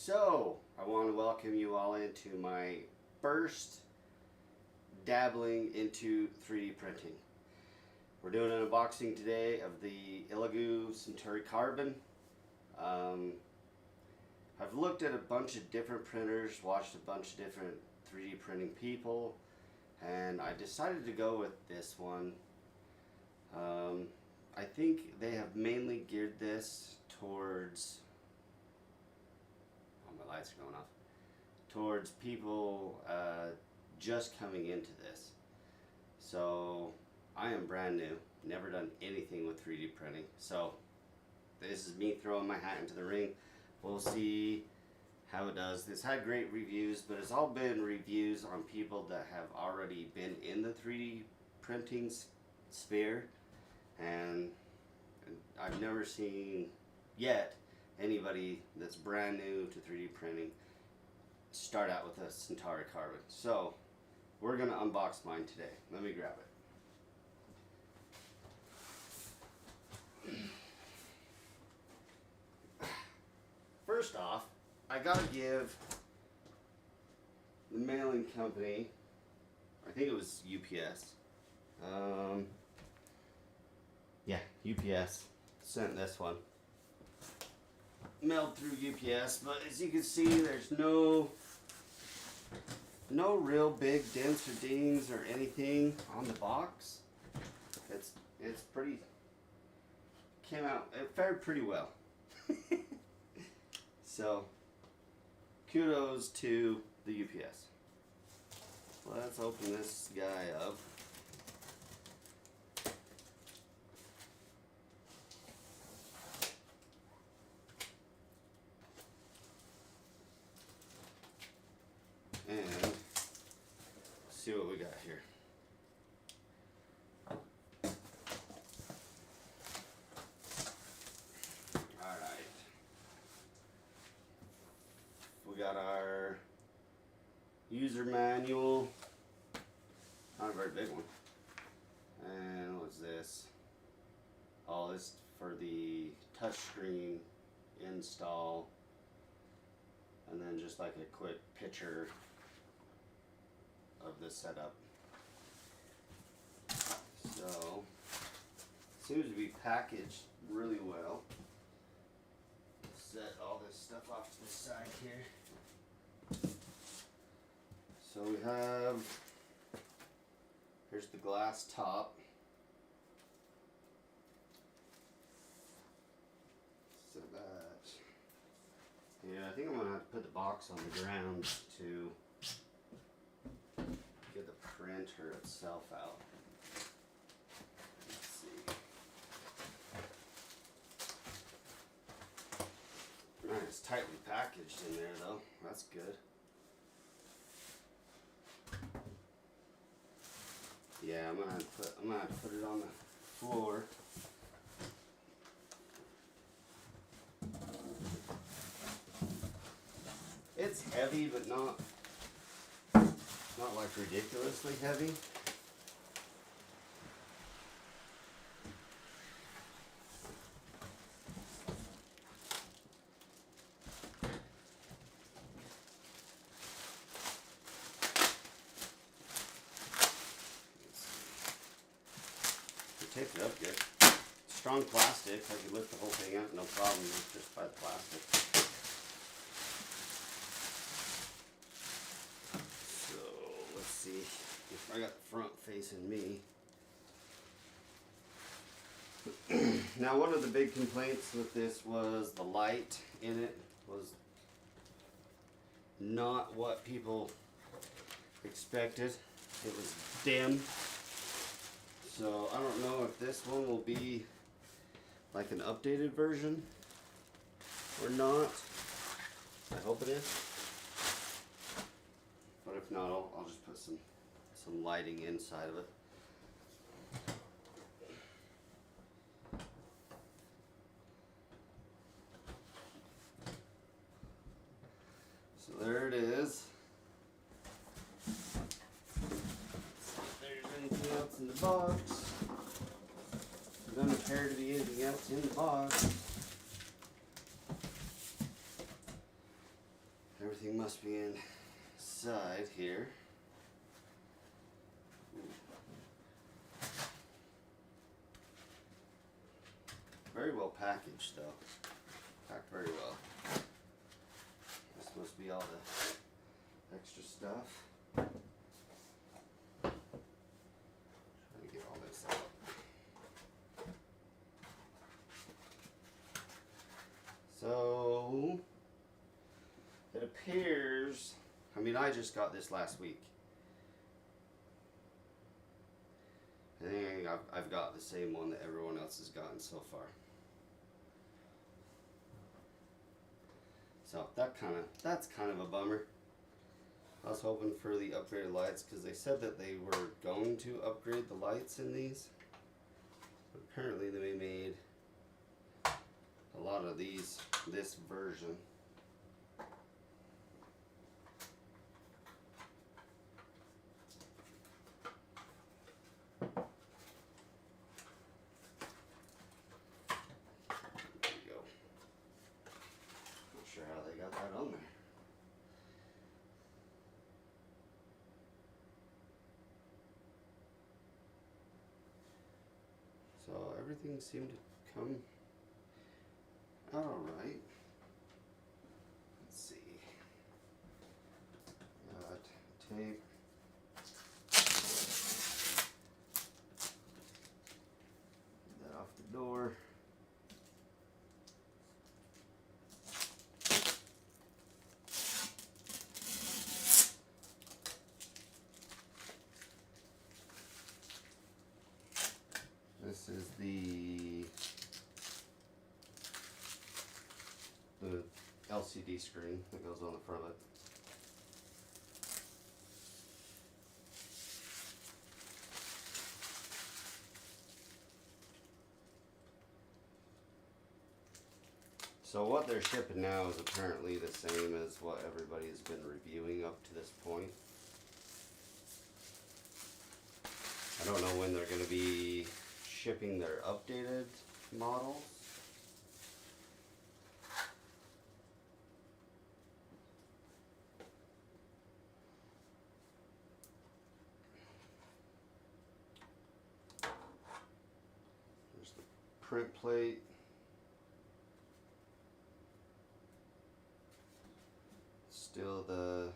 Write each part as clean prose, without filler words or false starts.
So, I want to welcome you all into my first dabbling into 3D printing. We're doing an unboxing today of the Elegoo Centauri Carbon. I've looked at a bunch of different printers, watched a bunch of different 3D printing people, and I decided to go with this one. I think they have mainly geared this towards, oh, my lights are going off, towards people just coming into this. So I am brand new, never done anything with 3D printing, so this is me throwing my hat into the ring. We'll see how it does. This had great reviews, but it's all been reviews on people that have already been in the 3D printing sphere, and I've never seen yet anybody that's brand new to 3D printing start out with a Centauri Carbon. So we're gonna unbox mine today. Let me grab it. First off, I gotta give the mailing company, I think it was UPS. Yeah, UPS sent this one. Mailed through UPS, but as you can see, there's no real big dents or dings or anything on the box. It's pretty, came out, it fared pretty well. So, kudos to the UPS. Let's open this guy up. And see what we got here. Alright. We got our user manual. Not a very big one. And what's this? Oh, this is for the touchscreen install. And then just like a quick picture of the setup. So, seems to be packaged really well. Set all this stuff off to the side here. So we have, here's the glass top. So that, yeah, I think I'm gonna have to put the box on the ground to get the printer itself out. Let's see. Alright, it's tightly packaged in there though. That's good. Yeah, I'm gonna have to put it on the floor. It's heavy, but not like ridiculously heavy. Take it up good. Strong plastic. I could lift the whole thing out, no problem, just by the plastic. So let's see if I got the front facing me. Now, one of the big complaints with this was the light in it was not what people expected. It was dim. So I don't know if this one will be like an updated version or not. I hope it is. But if not, I'll just put some lighting inside of it. So there it is. Anything else in the box? Doesn't appear to be anything else in the box. everything must be inside here. Very well packaged though. Packed very well. This must be all the extra stuff. Trying to get all this out. So it appears, I mean, I just got this last week. I think I've got the same one that everyone else has gotten so far. So that's kind of a bummer. I was hoping for the upgraded lights because they said that they were going to upgrade the lights in these. But apparently they made a lot of these this version. There you go. Not sure how they got that on there. So everything seemed to come out alright. Let's see. Got tape. Get that off the door. This is the LCD screen that goes on the front of it. So what they're shipping now is apparently the same as what everybody has been reviewing up to this point. I don't know when they're going to be shipping their updated models. There's the print plate. Still the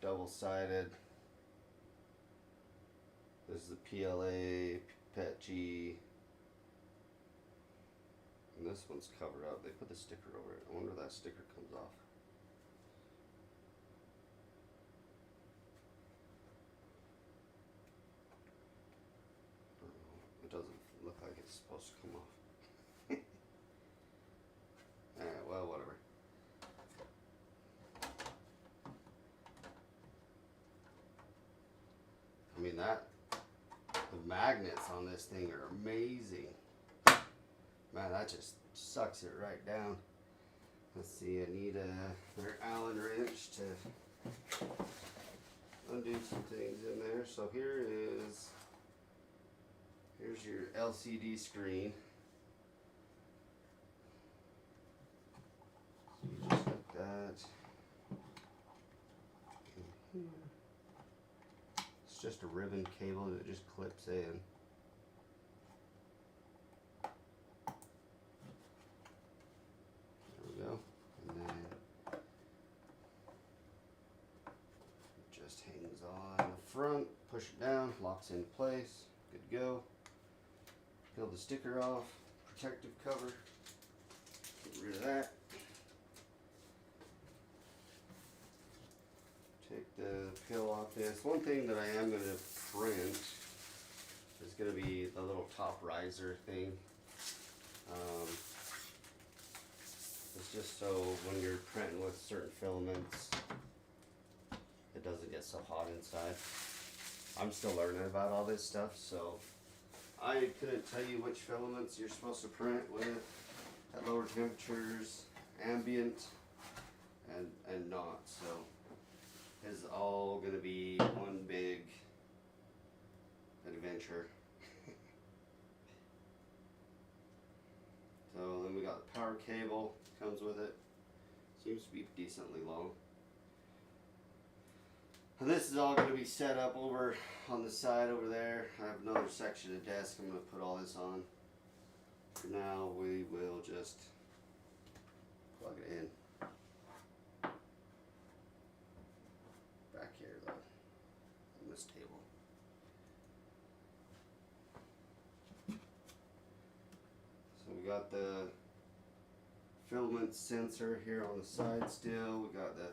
double-sided. This is the PLA, PETG, and this one's covered up. They put the sticker over it. I wonder if that sticker comes off. It doesn't look like it's supposed to come off. Alright, well, whatever. I mean, the magnets on this thing are amazing. Man, that just sucks it right down. Let's see, I need another Allen wrench to undo some things in there. So here's your LCD screen. So you just like that. In here. It's just a ribbon cable that just clips in. There we go. And then it just hangs on the front, push it down, locks in place, good to go. Peel the sticker off, protective cover, get rid of that. Take the peel off this. One thing that I am going to print is going to be the little top riser thing. It's just so when you're printing with certain filaments, it doesn't get so hot inside. I'm still learning about all this stuff, so I couldn't tell you which filaments you're supposed to print with at lower temperatures, ambient, and not. So it's all going to be one big adventure. So then we got the power cable, comes with it. Seems to be decently long. And this is all going to be set up over on the side over there. I have another section of desk I'm going to put all this on. For now, we will just plug it in. Back here though, on this table. So we got the filament sensor here on the side still. We got the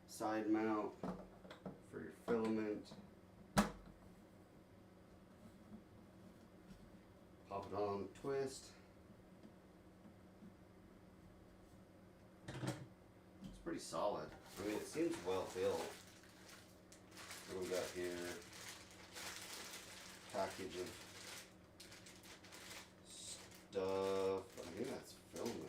side mount for your filament. Pop it on, twist. It's pretty solid. I mean, it seems well built. What do we got here? Package of stuff. I think that's filament.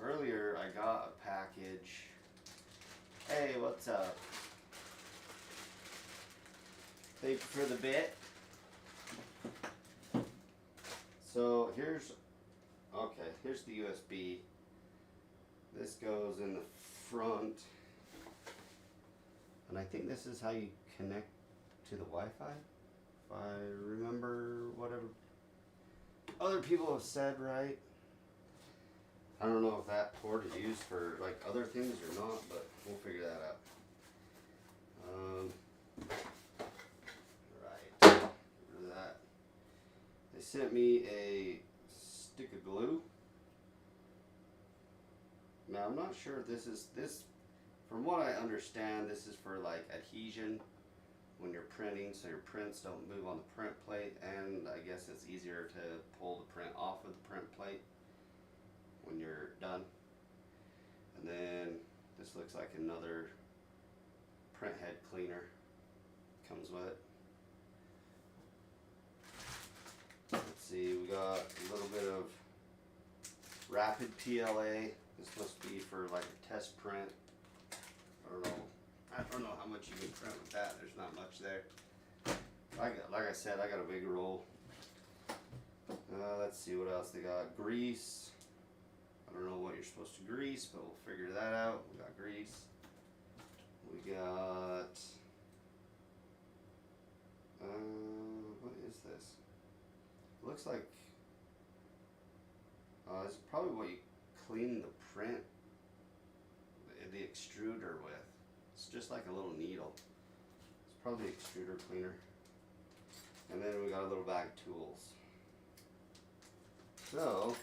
Earlier I got a package. Hey, what's up? Thank you for the bit. So here's the USB. This goes in the front. And I think this is how you connect to the Wi-Fi. If I remember whatever other people have said right. I don't know if that port is used for like other things or not, but we'll figure that out. Right, get rid of that. They sent me a stick of glue. Now I'm not sure if this, from what I understand, this is for like adhesion when you're printing, so your prints don't move on the print plate, and I guess it's easier to pull the print off of the print plate when you're done. And then this looks like another print head cleaner comes with it. Let's see, we got a little bit of rapid PLA. This must be for like a test print. I don't know how much you can print with that. There's not much there. Like I said, I got a big roll. Let's see what else they got. Grease. I don't know what you're supposed to grease, but we'll figure that out. We got grease. We got what is this? It looks like it's probably what you clean the print, the extruder with. It's just like a little needle. It's probably extruder cleaner. And then we got a little bag of tools. So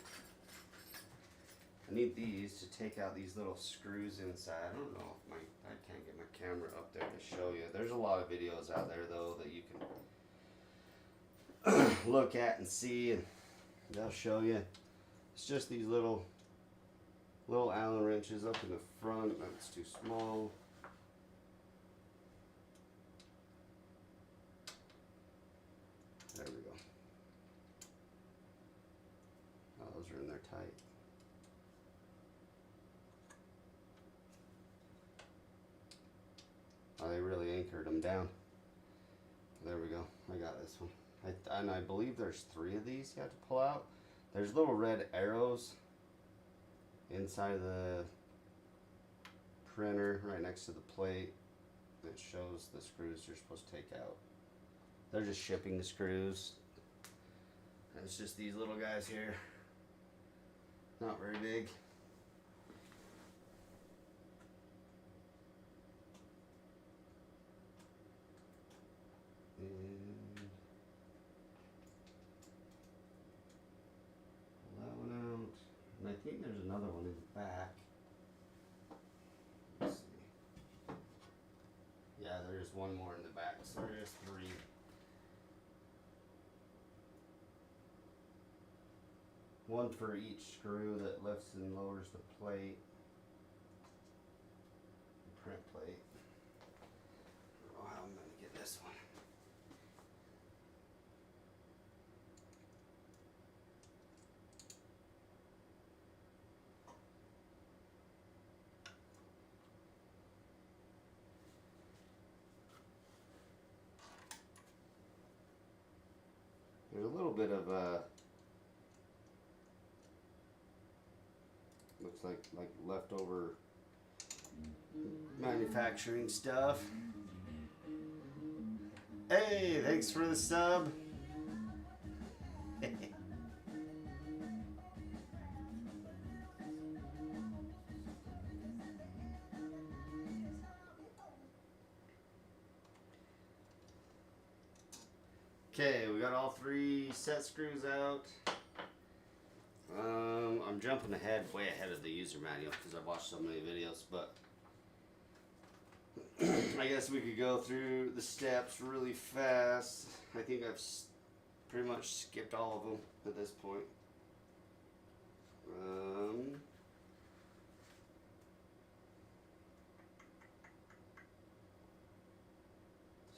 I need these to take out these little screws inside. I don't know if I can't get my camera up there to show you. There's a lot of videos out there though that you can look at and see, and they'll show you. It's just these little Allen wrenches up in the front. That's too small. There we go. Oh, those are in there tight. Oh, they really anchored them down. There we go. I got this one. And I believe there's 3 of these you have to pull out. There's little red arrows inside of the printer right next to the plate that shows the screws you're supposed to take out. They're just shipping the screws. And it's just these little guys here. Not very big. And pull that one out. And I think there's another one in the back. Let's see. Yeah, there's one more in the back, so there's 3. One for each screw that lifts and lowers the plate. The print plate. I don't know how I'm going to get this one. There's a little bit of Looks like leftover manufacturing stuff. Hey, thanks for the sub. Okay, we got all 3 set screws out. I'm jumping way ahead of the user manual because I've watched so many videos, but I guess we could go through the steps really fast. I think I've pretty much skipped all of them at this point.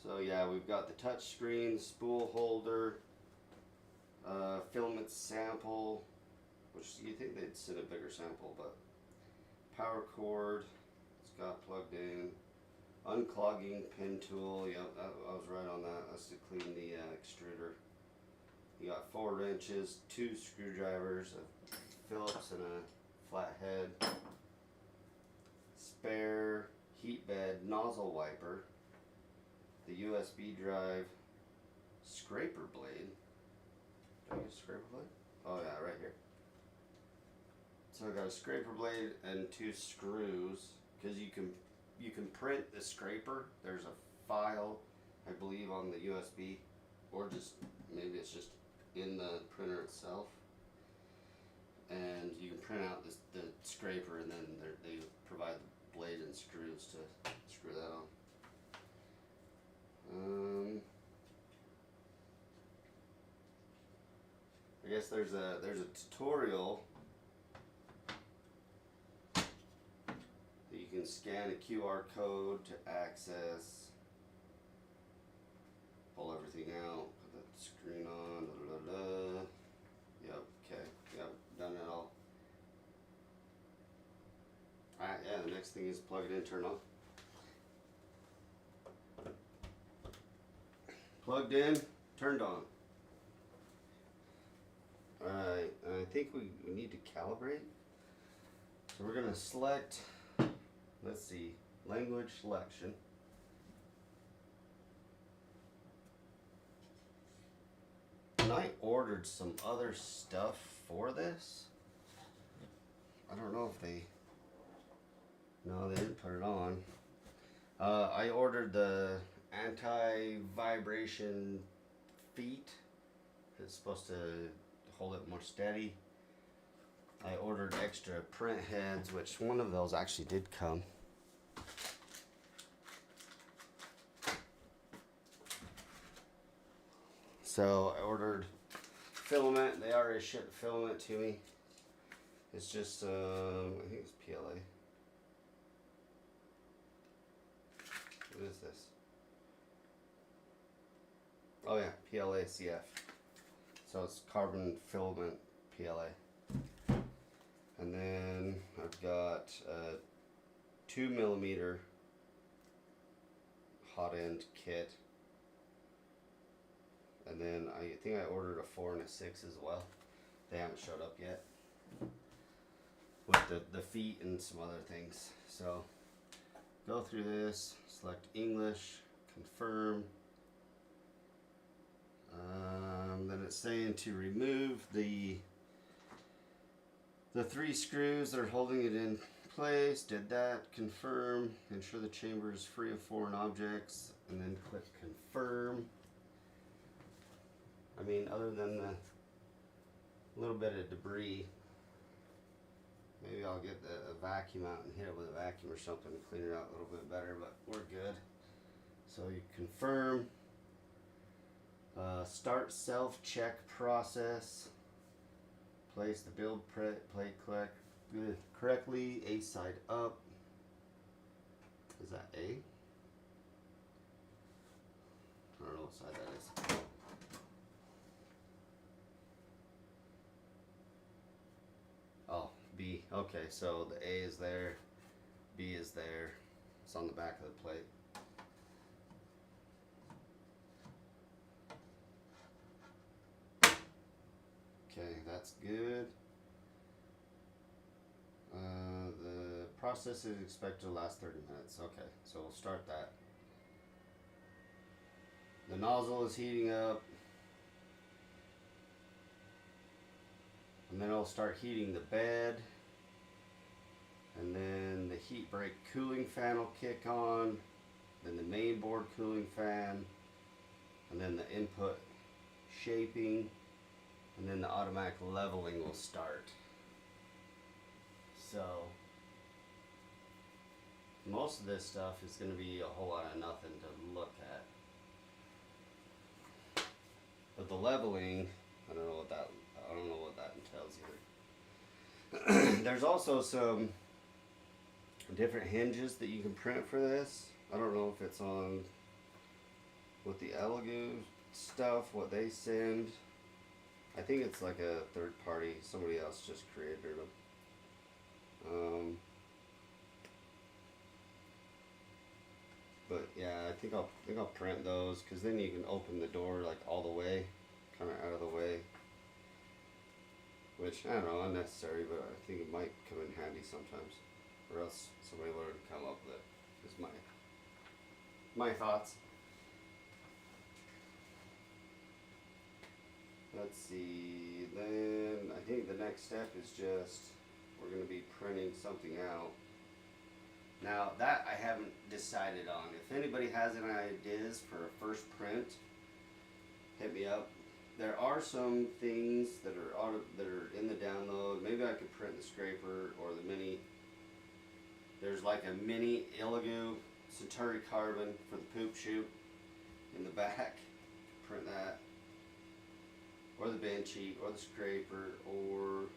So yeah, we've got the touch screen, spool holder, filament sample, which you think they'd send a bigger sample, but power cord, it's got plugged in, unclogging pin tool, yep, I was right on that, that's to clean the extruder. You got 4 wrenches, 2 screwdrivers, a Phillips and a flathead, spare heat bed nozzle wiper, the USB drive, scraper blade. Do I use a scraper blade? Oh yeah, right here. So I got a scraper blade and 2 screws, because you can print the scraper. There's a file, I believe, on the USB, or just maybe it's just in the printer itself. And you can print out the scraper, and then they provide the blade and screws to screw that on. I guess there's a tutorial that you can scan a QR code to access, pull everything out, put the screen on, Yep, okay, yep, done it all. Alright, yeah, the next thing is plug it in, turn on. Plugged in, turned on. Alright, I think we need to calibrate. So we're going to select, let's see, language selection. And I ordered some other stuff for this. I don't know if no, they didn't put it on. I ordered the anti-vibration feet. It's supposed to hold it more steady. I ordered extra print heads, which one of those actually did come. So I ordered filament. They already shipped filament to me. It's just, I think it's PLA. What is this? Oh yeah, PLA CF. So it's carbon filament PLA. And then I've got a 2mm hot end kit. And then I think I ordered a 4 and a 6 as well. They haven't showed up yet. With the feet and some other things. So go through this, select English, confirm. Then it's saying to remove the 3 screws that are holding it in place. Did that. Confirm. Ensure the chamber is free of foreign objects, and then click confirm. I mean, other than the little bit of debris, maybe I'll get a vacuum out and hit it with a vacuum or something to clean it out a little bit better, but we're good. So you confirm. Start self-check process. Place the build plate correctly, A side up. Is that A? I don't know what side that is. Oh, B. Okay, so the A is there, B is there. It's on the back of the plate. Okay, that's good. process is expected to last 30 minutes. Okay, so we'll start that. The nozzle is heating up. And then it'll start heating the bed. And then the heat break cooling fan will kick on. Then the main board cooling fan. And then the input shaping. And then the automatic leveling will start. So most of this stuff is going to be a whole lot of nothing to look at. But the leveling, I don't know what that entails either. There's also some different hinges that you can print for this. I don't know if it's on with the Elegoo stuff, what they send. I think it's like a third party, somebody else just created them. But yeah, I think I'll print those, because then you can open the door like all the way, kind of out of the way. Which, I don't know, unnecessary, but I think it might come in handy sometimes. Or else somebody would come up with it, is my thoughts. Let's see, then I think the next step is just, we're going to be printing something out. Now, that I haven't decided on. If anybody has any ideas for a first print, hit me up. There are some things that are in the download. Maybe I could print the scraper or the mini. There's like a mini Elegoo Centauri carbon for the poop chute in the back. Print that. Or the benchy, or the scraper, or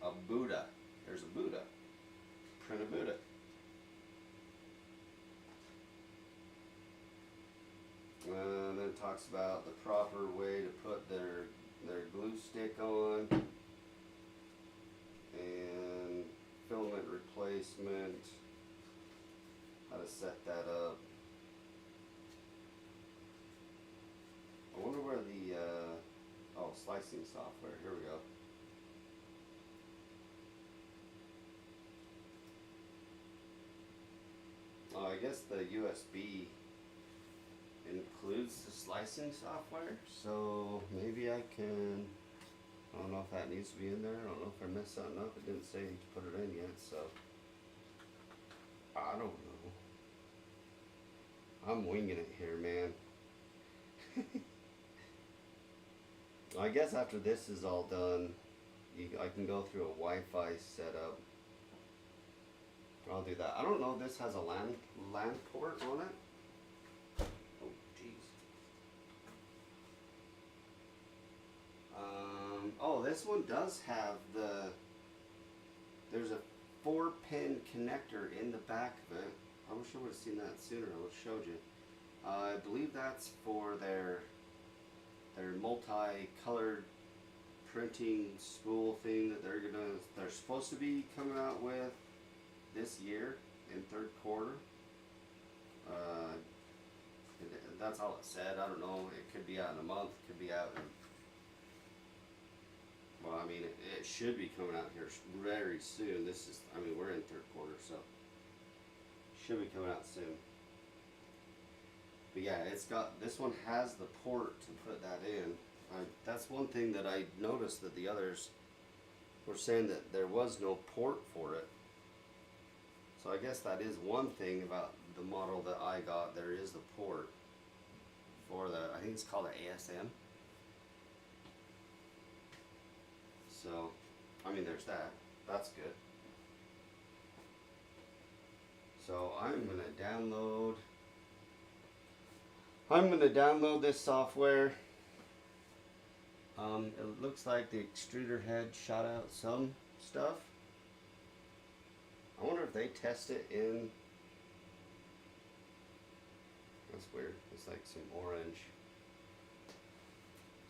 a Buddha. There's a Buddha. Print a Buddha. Then it talks about the proper way to put their glue stick on, and filament replacement, how to set that up. I wonder where the slicing software, here we go. I guess the USB includes the slicing software, so maybe I can, I don't know if that needs to be in there. I don't know if I messed something up. It didn't say to put it in yet, so I don't know. I'm winging it here, man. I guess after this is all done, I can go through a Wi-Fi setup. I'll do that. I don't know if this has a LAN port on it. Oh, jeez. Oh, this one does have there's a 4-pin connector in the back of it. I wish I would have seen that sooner. I would have showed you. I believe that's for their multi-colored printing spool thing that they're supposed to be coming out with this year in third quarter. That's all it said. I don't know. It could be out in a month. It could be out in, well, I mean, it should be coming out here very soon. We're in third quarter, so it should be coming out soon. But yeah, this one has the port to put that in. That's one thing that I noticed, that the others were saying that there was no port for it. So I guess that is one thing about the model that I got. There is the port for I think it's called an ASM. So, I mean, there's that. That's good. So I'm gonna download this software. It looks like the extruder head shot out some stuff. I wonder if they test it in. That's weird. It's like some orange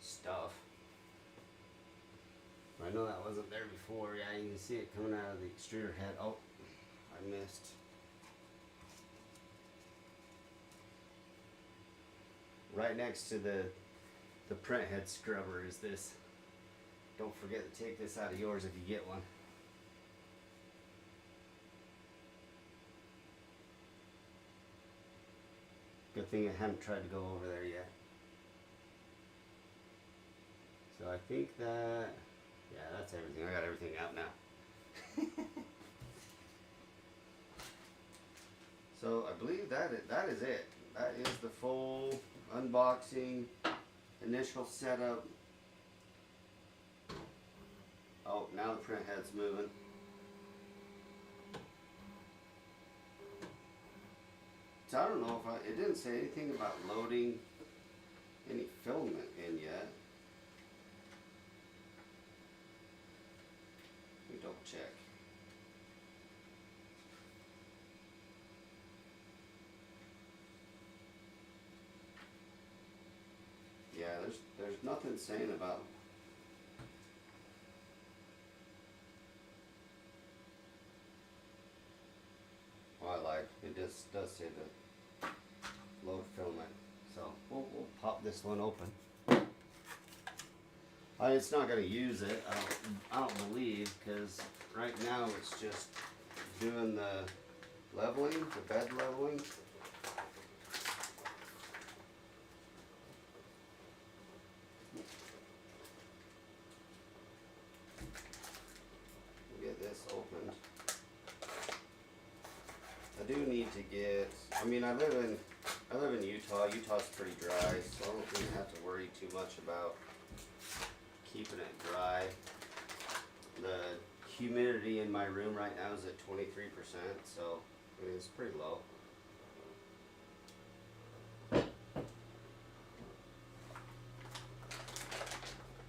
stuff. I know that wasn't there before. Yeah, you can see it coming out of the extruder head. Oh, I missed. Right next to the print head scrubber is this. Don't forget to take this out of yours if you get one. Good thing I haven't tried to go over there yet. So I think that, yeah, that's everything. I got everything out now. So I believe that is it. That is the full unboxing, initial setup. Oh, now the print head's moving. So I don't know if it didn't say anything about loading any filament in yet. Let me double check. Yeah, there's nothing saying about. Oh, I lied. It does say the load filament. So we'll pop this one open. It's not going to use it. I don't believe, because right now it's just doing the leveling, the bed leveling. Get this opened. I do need to get. I mean, I live in Utah. Utah's pretty dry, so I don't think I have to worry too much about keeping it dry. The humidity in my room right now is at 23%, so I mean, it's pretty low. I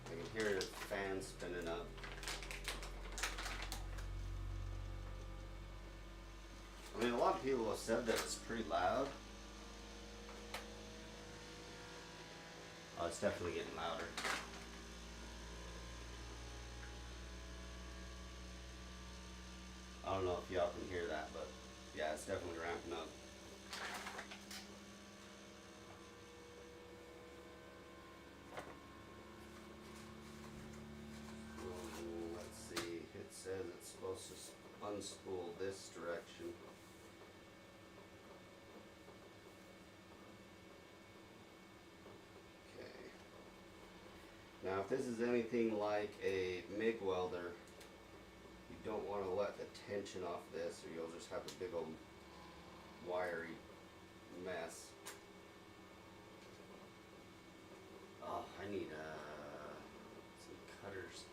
can hear the fan spinning up. I mean, a lot of people have said that it's pretty loud. Oh, it's definitely getting louder. I don't know if y'all can hear that, but yeah, it's definitely ramping up. Let's see, it says it's supposed to unspool this direction. Okay. Now if this is anything like a MIG welder, you don't want to let the tension off this, or you'll just have a big old wiry mess. Oh, I need some cutters.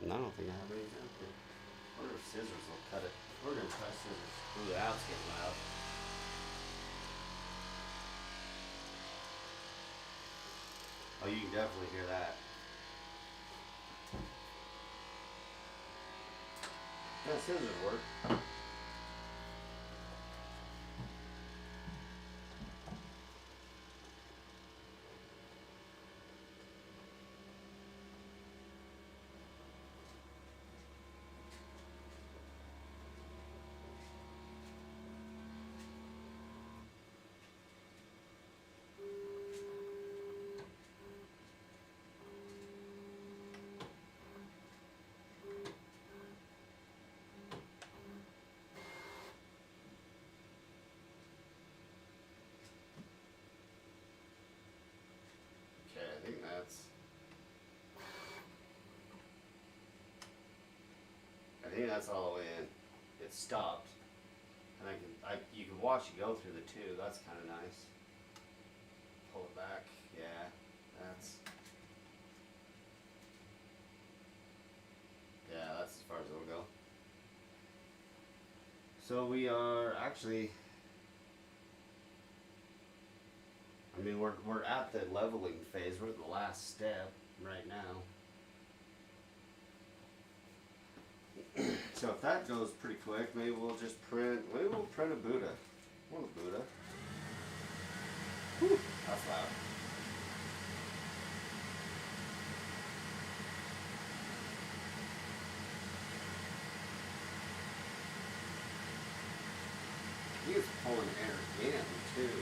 No, I don't think I have any out there. I wonder if scissors will cut it. We're gonna try scissors. Ooh, the out's getting loud. Oh, you can definitely hear that. Yeah, scissors work. Okay, I think that's all the way in. It stopped. And you can watch it go through the tube. That's kind of nice. Pull it back. Yeah, that's as far as it'll go. So we are actually, I mean, we're at the leveling phase. We're at the last step right now. So if that goes pretty quick, maybe we'll print a Buddha. I want a Buddha. Whew, that's loud. I think it's pulling air in too.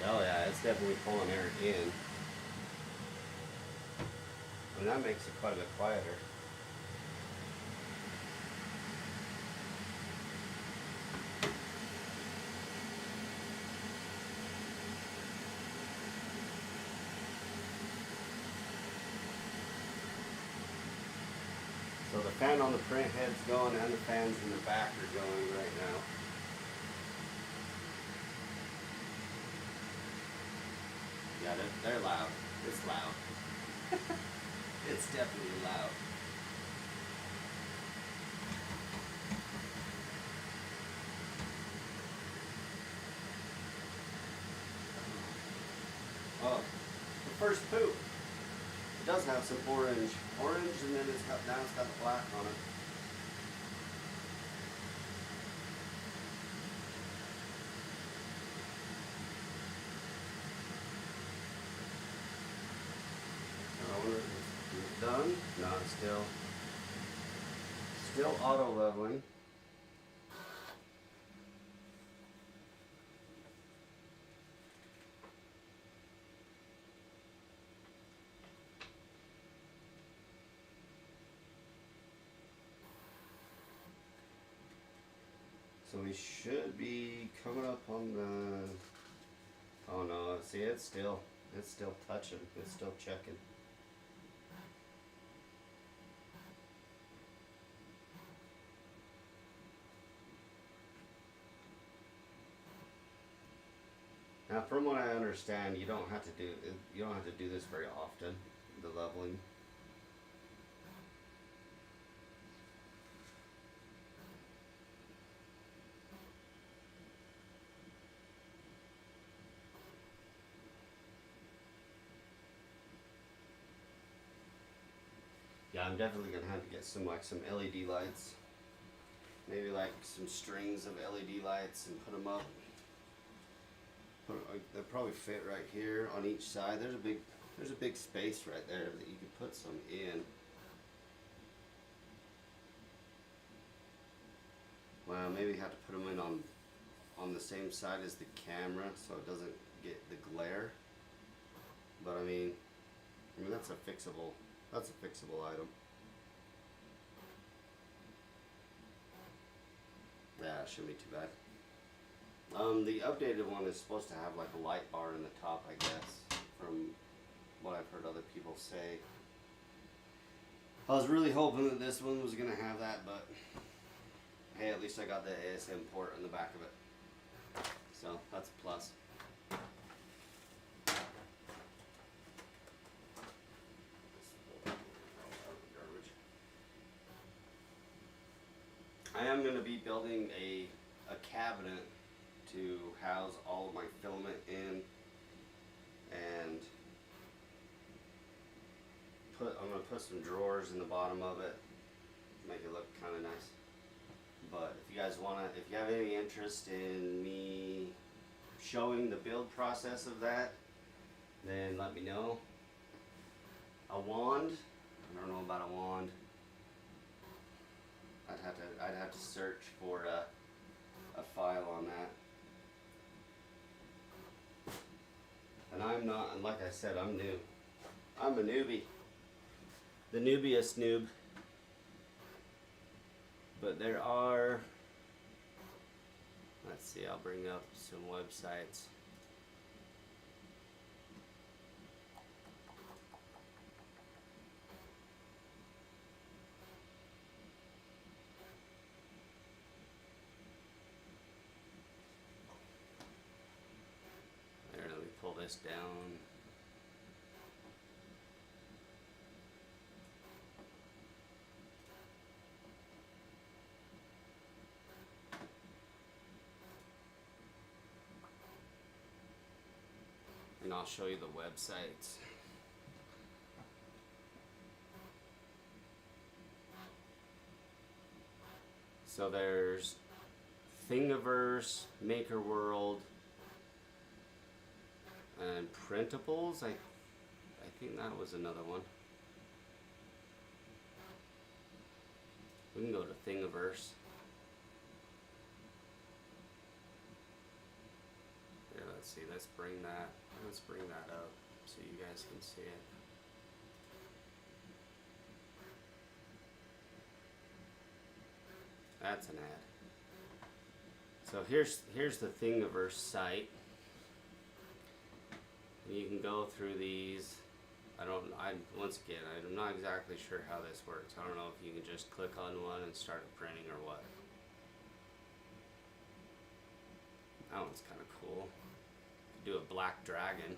Oh yeah, it's definitely pulling air in. And that makes it quite a bit quieter. The fan on the print head's going and the fans in the back are going right now. Yeah, they're loud. It's loud. It's definitely loud. Oh, the first poop. It does have some orange, and then it's got the black on it. Done. No, it's still auto leveling. So we should be coming up on the. Oh no! See, it's still touching. It's still checking. Now, from what I understand, you don't have to do this very often. The leveling. Yeah, I'm definitely gonna have to get some LED lights. Maybe like some strings of LED lights and put them up. They'll probably fit right here on each side. There's a big space right there that you could put some in. Well, maybe you have to put them in on the same side as the camera so it doesn't get the glare. But I mean that's a fixable item. Yeah, it shouldn't be too bad. The updated one is supposed to have like a light bar in the top, I guess, from what I've heard other people say. I was really hoping that this one was going to have that, but hey, at least I got the ASM port in the back of it. So that's a plus. I am going to be building a cabinet to house all of my filament in, and I'm going to put some drawers in the bottom of it, make it look kind of nice. But if you guys if you have any interest in me showing the build process of that, then let me know. A wand, I don't know about a wand. I'd have to search for a file on that. And I'm not, and like I said, I'm new. I'm a newbie. The newbiest noob. But there are, let's see, I'll bring up some websites. There, let me pull this down. And I'll show you the websites. So there's Thingiverse, Maker World, and Printables. I think that was another one. We can go to Thingiverse. Here, let's see. Let's bring that up so you guys can see it. That's an ad. So here's the Thingiverse site. And you can go through these. Once again, I'm not exactly sure how this works. I don't know if you can just click on one and start printing or what. That one's kind of cool. Do a black dragon.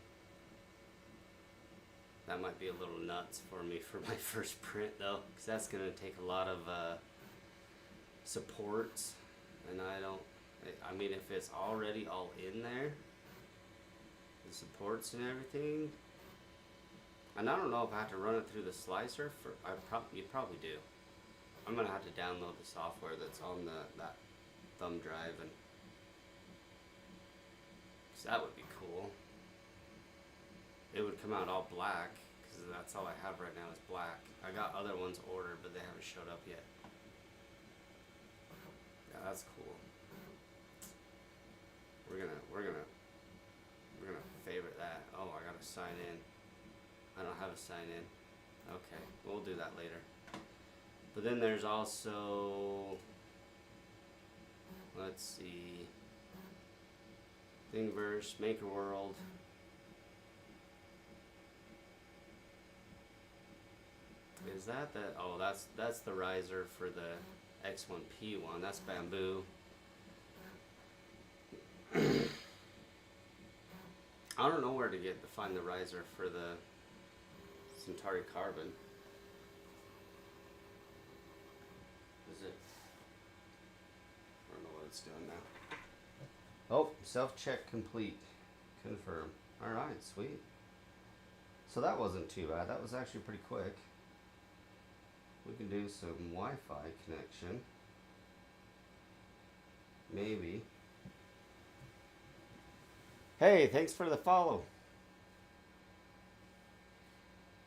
That might be a little nuts for me for my first print though, because that's going to take a lot of supports, and I mean, if it's already all in there, the supports and everything, and I don't know if I have to run it through the slicer. You probably do. I'm gonna have to download the software that's on that thumb drive, and 'cause that would be cool. It would come out all black, because that's all I have right now is black. I got other ones ordered, but they haven't showed up yet. Yeah, that's cool. We're gonna favorite that. Oh, I gotta sign in. I don't have a sign in. Okay, we'll do that later. But then there's also, let's see, Thingiverse, Maker World. Is that the? Oh, that's the riser for the X1P1. That's bamboo. I don't know where to find the riser for the Centauri carbon. Is it? I don't know what it's doing now. Oh, self-check complete. Confirm. Alright, sweet. So that wasn't too bad. That was actually pretty quick. We can do some Wi-Fi connection. Maybe. Hey, thanks for the follow.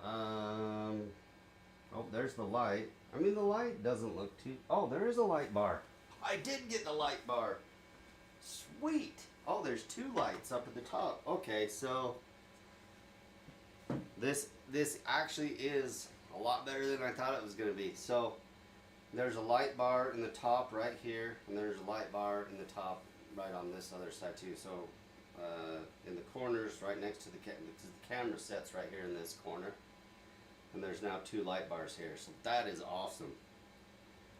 Oh, there's the light. I mean, the light doesn't look too... Oh, there is a light bar. I did get the light bar. Sweet. Oh, there's two lights up at the top. Okay, so this actually is a lot better than I thought it was going to be. So there's a light bar in the top right here, and there's a light bar in the top right on this other side too. So in the corners right next to the camera sets right here in this corner, and there's now two light bars here. So that is awesome.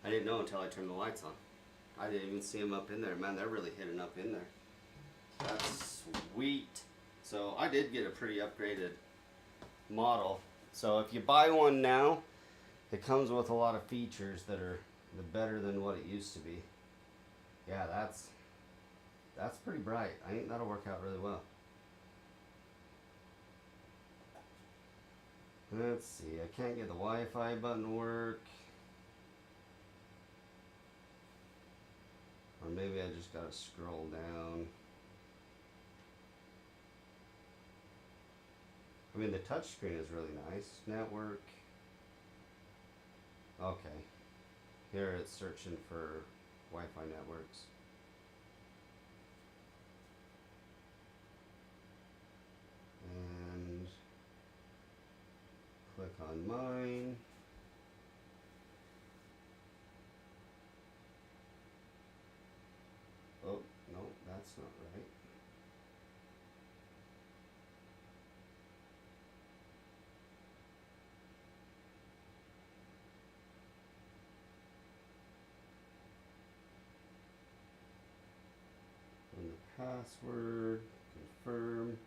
I didn't know until I turned the lights on. I didn't even see them up in there. Man, they're really hidden up in there. That's sweet. So I did get a pretty upgraded model. So if you buy one now, it comes with a lot of features that are better than what it used to be. Yeah, that's pretty bright. I think that'll work out really well. Let's see, I can't get the Wi-Fi button to work. Or maybe I just gotta scroll down. I mean, the touch screen is really nice. Network. Okay. Here it's searching for Wi-Fi networks. And click on mine. Oh, no, that's not right. And the password, confirm.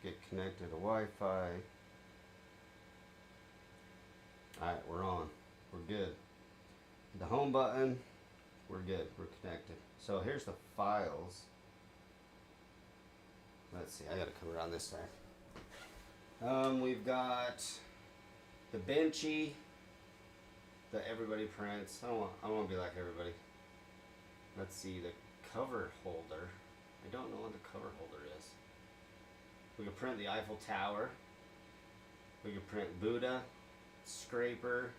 Get connected to Wi-Fi. Alright, we're on. We're good. The home button, we're good. We're connected. So here's the files. Let's see, I gotta come around this side. We've got the benchy that everybody prints. I don't want to be like everybody. Let's see, the cover holder. I don't know what the cover holder is. We could print the Eiffel Tower. We could print Buddha, scraper,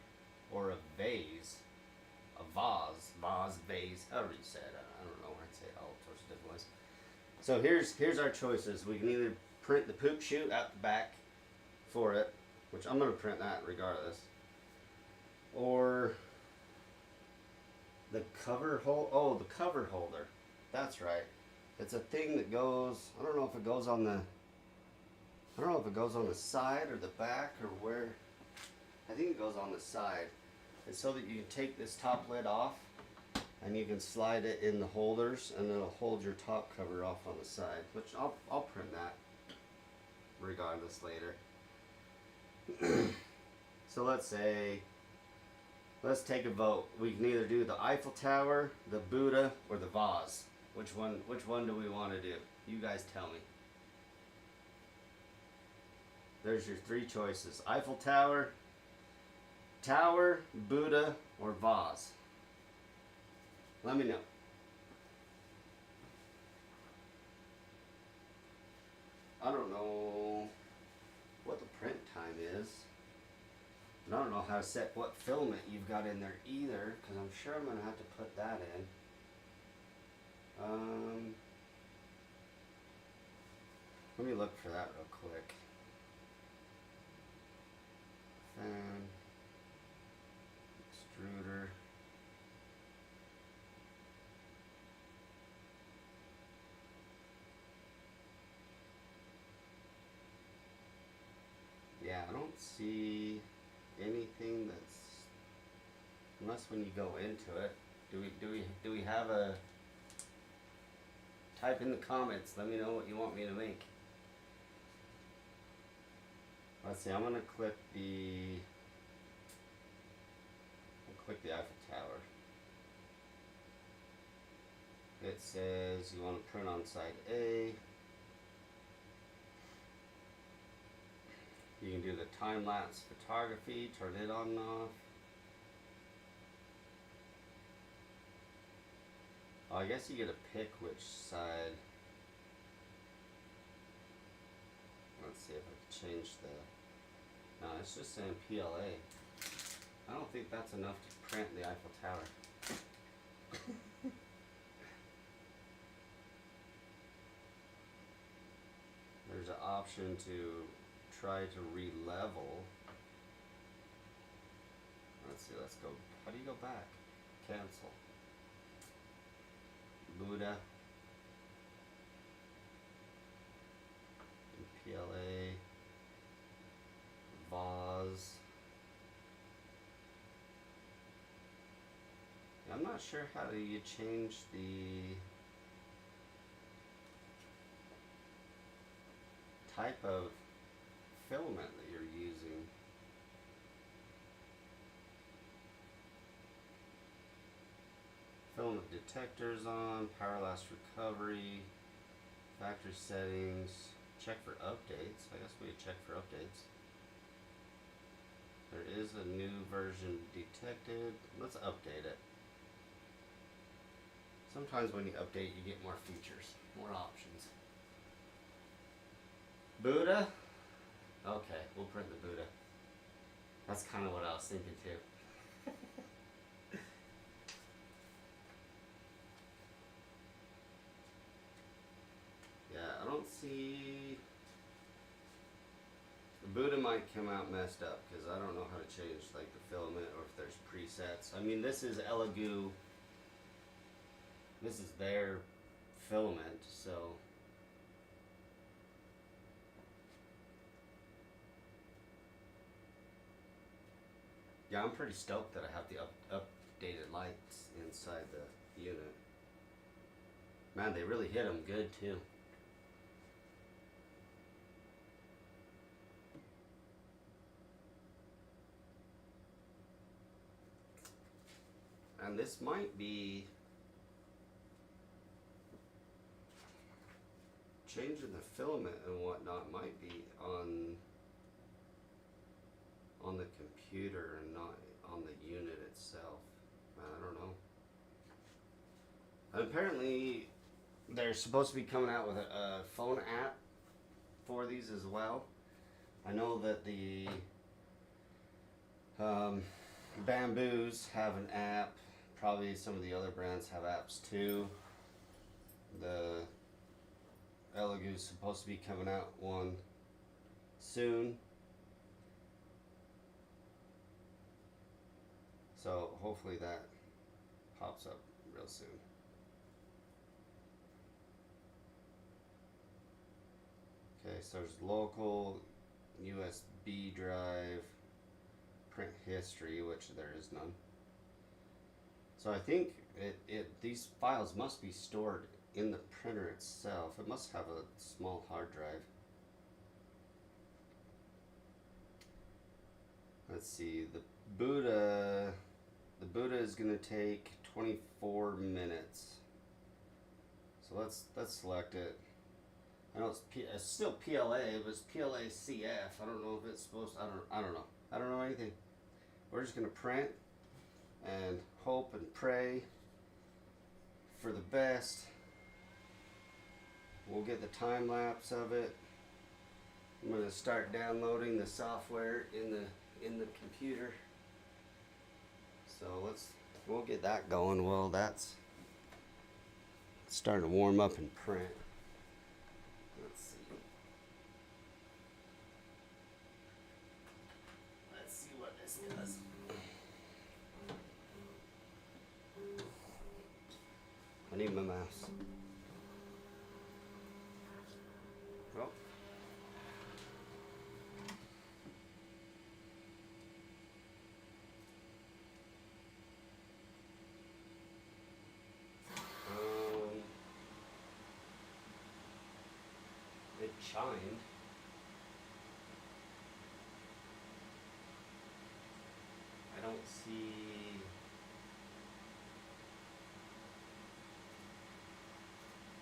or a vase. A vase, however you say it. I don't know. I'd say it all sorts of different ways. So here's our choices. We can either print the poop chute out the back for it, which I'm going to print that regardless. Or the cover the cover holder. That's right. It's a thing that goes, I don't know if it goes on the I don't know if it goes on the side or the back or where. I think it goes on the side. It's so that you can take this top lid off and you can slide it in the holders and it'll hold your top cover off on the side, which I'll print that regardless later. So let's take a vote. We can either do the Eiffel Tower, the Buddha, or the vase. Which one do we want to do? You guys tell me. There's your three choices. Eiffel Tower, Buddha, or vase. Let me know. I don't know what the print time is. And I don't know how to set what filament you've got in there either, because I'm sure I'm going to have to put that in. Let me look for that real quick. Fan, extruder. Yeah, I don't see anything that's, unless when you go into it. Do we have a, type in the comments, let me know what you want me to make. Let's see, I'm gonna click the Eiffel Tower. It says you want to print on side A. You can do the time-lapse photography, turn it on and off. Oh, I guess you get to pick which side. Let's see if I can change the, no, it's just saying PLA. I don't think that's enough to print the Eiffel Tower. There's an option to try to re-level. Let's see, let's go. How do you go back? Cancel. Buddha. PLA. Vase. I'm not sure how do you change the type of filament that you're using. Filament detectors on, power last recovery, factory settings, check for updates. I guess we could check for updates. There is a new version detected. Let's update it. Sometimes when you update, you get more features, more options. Buddha? Okay, we'll print the Buddha. That's kind of what I was thinking too. Yeah, I don't see... The Buddha might come out messed up because I don't know how to change like the filament or if there's presets. I mean, this is Elegoo. This is their filament, so... Yeah, I'm pretty stoked that I have the updated lights inside the unit. Man, they really hit them good too. And this might be changing the filament and whatnot might be on the computer and not on the unit itself. I don't know. And apparently they're supposed to be coming out with a phone app for these as well. I know that the Bamboos have an app. Probably some of the other brands have apps too. The Elegoo is supposed to be coming out one soon. So hopefully that pops up real soon. Okay, Okay, so there's local, USB drive, print history, which there is none. So I think these files must be stored in the printer itself. It must have a small hard drive. Let's see, the Buddha is gonna take 24 minutes. So let's select it. I know it's still PLA, but it's PLA CF. I don't know if it's supposed to, I don't know. I don't know anything. We're just gonna print and hope and pray for the best. We'll get the time lapse of it. I'm gonna start downloading the software in the computer. So we'll get that going. Well, that's starting to warm up and print. Let's see. Let's see what this does. I need my mouse. Oh. It chimed. I don't see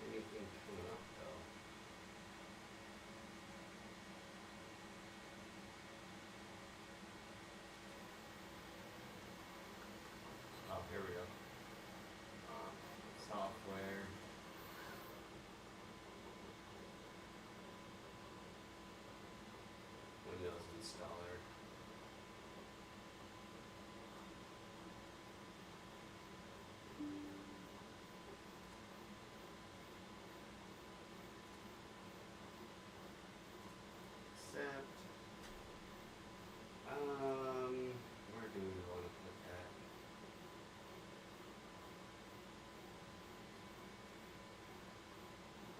anything coming up though. Oh, here we go. Software. Windows installer. Accept. Where do we want to put that?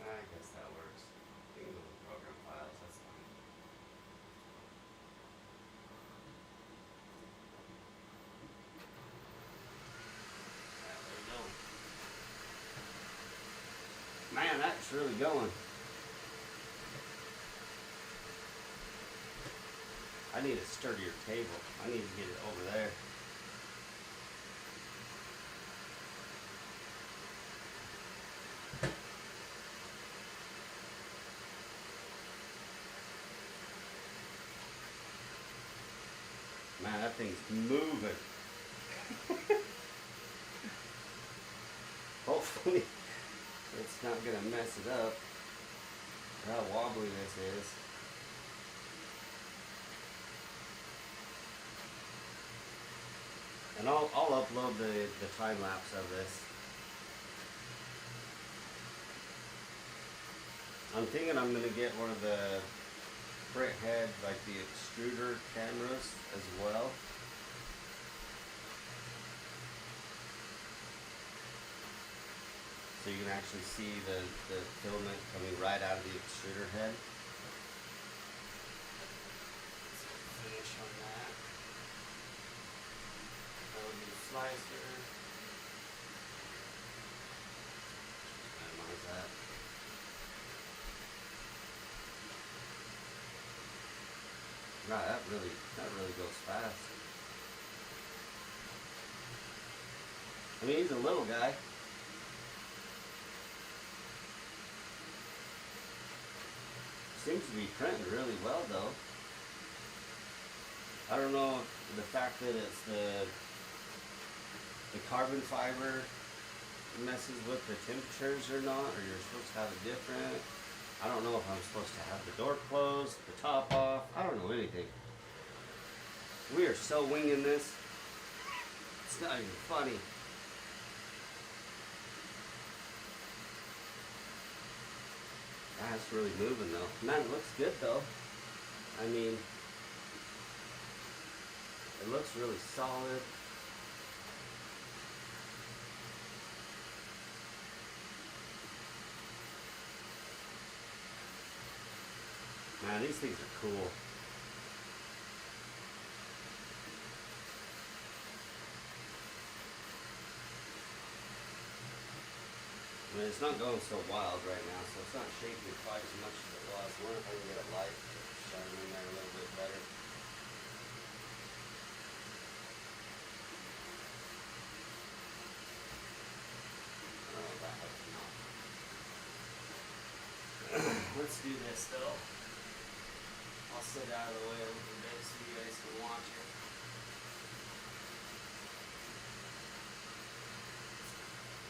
I guess that works. You can go with program files, that's fine. There we go. Man, that's really going. I need a sturdier table. I need to get it over there. Man, that thing's moving. Hopefully it's not gonna mess it up. How wobbly this is. And I'll upload the time lapse of this. I'm thinking I'm gonna get one of the print head, like the extruder cameras as well. So you can actually see the filament coming right out of the extruder head. Let's finish on that. That'll be the slicer. Minimize that. Wow, that really goes fast. I mean, he's a little guy. Seems to be printing really well though. I don't know if the fact that it's the carbon fiber messes with the temperatures or not, or you're supposed to have it different. I don't know if I'm supposed to have the door closed, the top off. I don't know anything. We are so winging this. It's not even funny. That's really moving though. Man, it looks good though. I mean, it looks really solid. Man, these things are cool. I mean, it's not going so wild right now, so it's not shaking quite as much as it was. I wonder if I can get a light to shine in there a little bit better. Oh, that helps not. Let's do this though. I'll sit out of the way a little bit so you guys can watch it.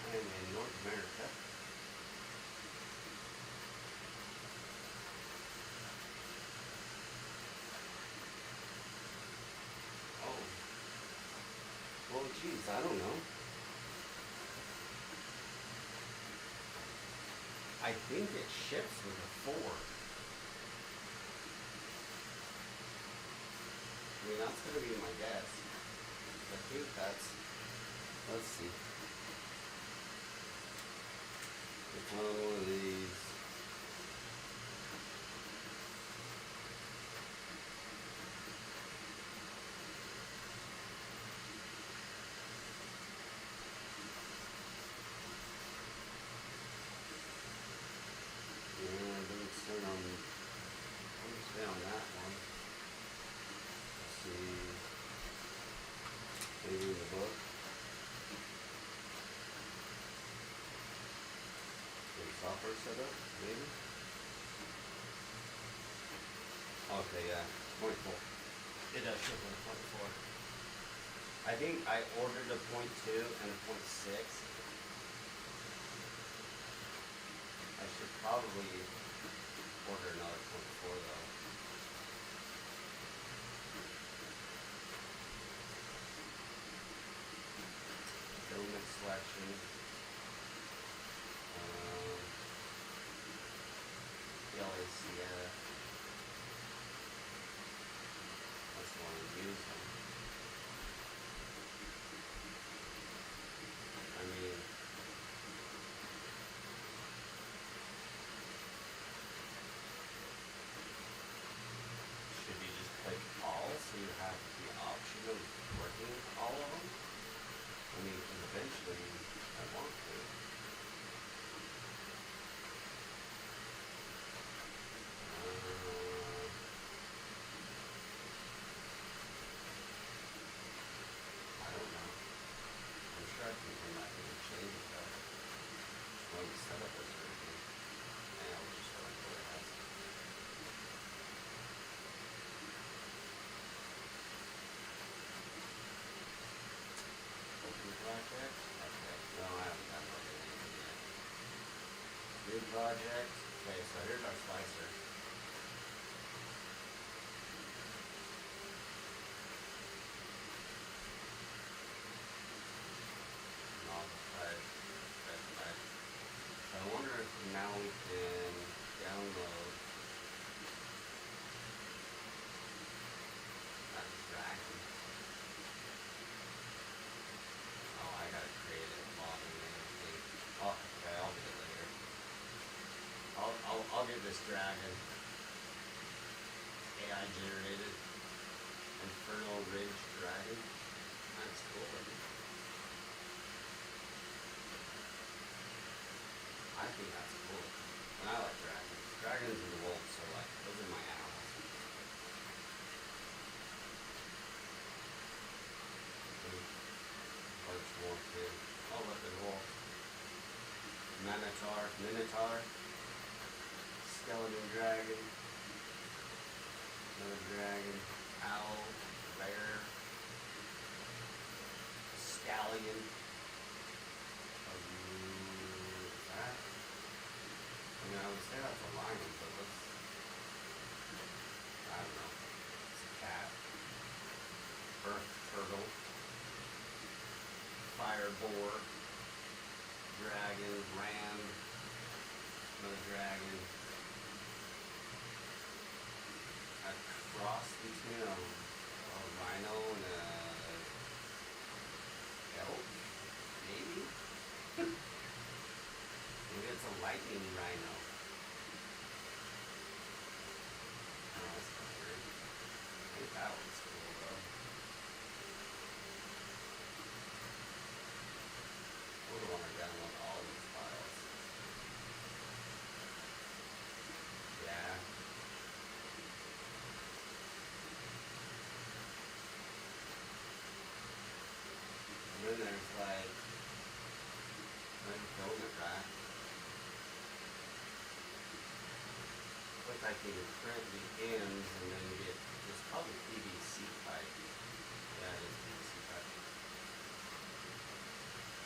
I am in North America. Oh. Well, geez, I don't know. I think it ships with a 4. I mean, that's going to be my guess. I think that's, let's see. It's on one of these. Yeah, it doesn't say on that one. Let's see. Maybe in the book. Software setup, maybe? Okay, yeah, 0.4. It does ship with a 0.4. I think I ordered a 0.2 and a 0.6. I should probably order another 0.4 though. Filament selection. LACF. That's the one I'm using. I mean, should you just click all so you have the option of working with all of them? I mean, because eventually I want to. I don't know. I'm sure I can come back and change it though. Just want to set up as everything. And I'll just go into what it has. Open project. Okay. No, I haven't done anything yet. New project. Okay, so here's our slicer. So I wonder if now we can download that dragon. Oh, I gotta create a model and everything. Oh, okay, I'll do it later. I'll get this dragon. AI generated Infernal Ridge Dragon. That's cool. I think that's cool. And I like dragons. Dragons and wolves are like, those are my animals. Birch wolf too. Oh, look at wolf. Minotaur. Skeleton dragon. Another dragon. Owl. Bear. Stallion. I mean, I would say that's a lion, but let's, I don't know, it's a cat, earth turtle, fire boar, dragon, ram, another dragon, a cross between a rhino and a elk, maybe? Maybe it's a lightning rhino. I can print the ends and then get, it's probably PVC pipe. Yeah, it is PVC pipe.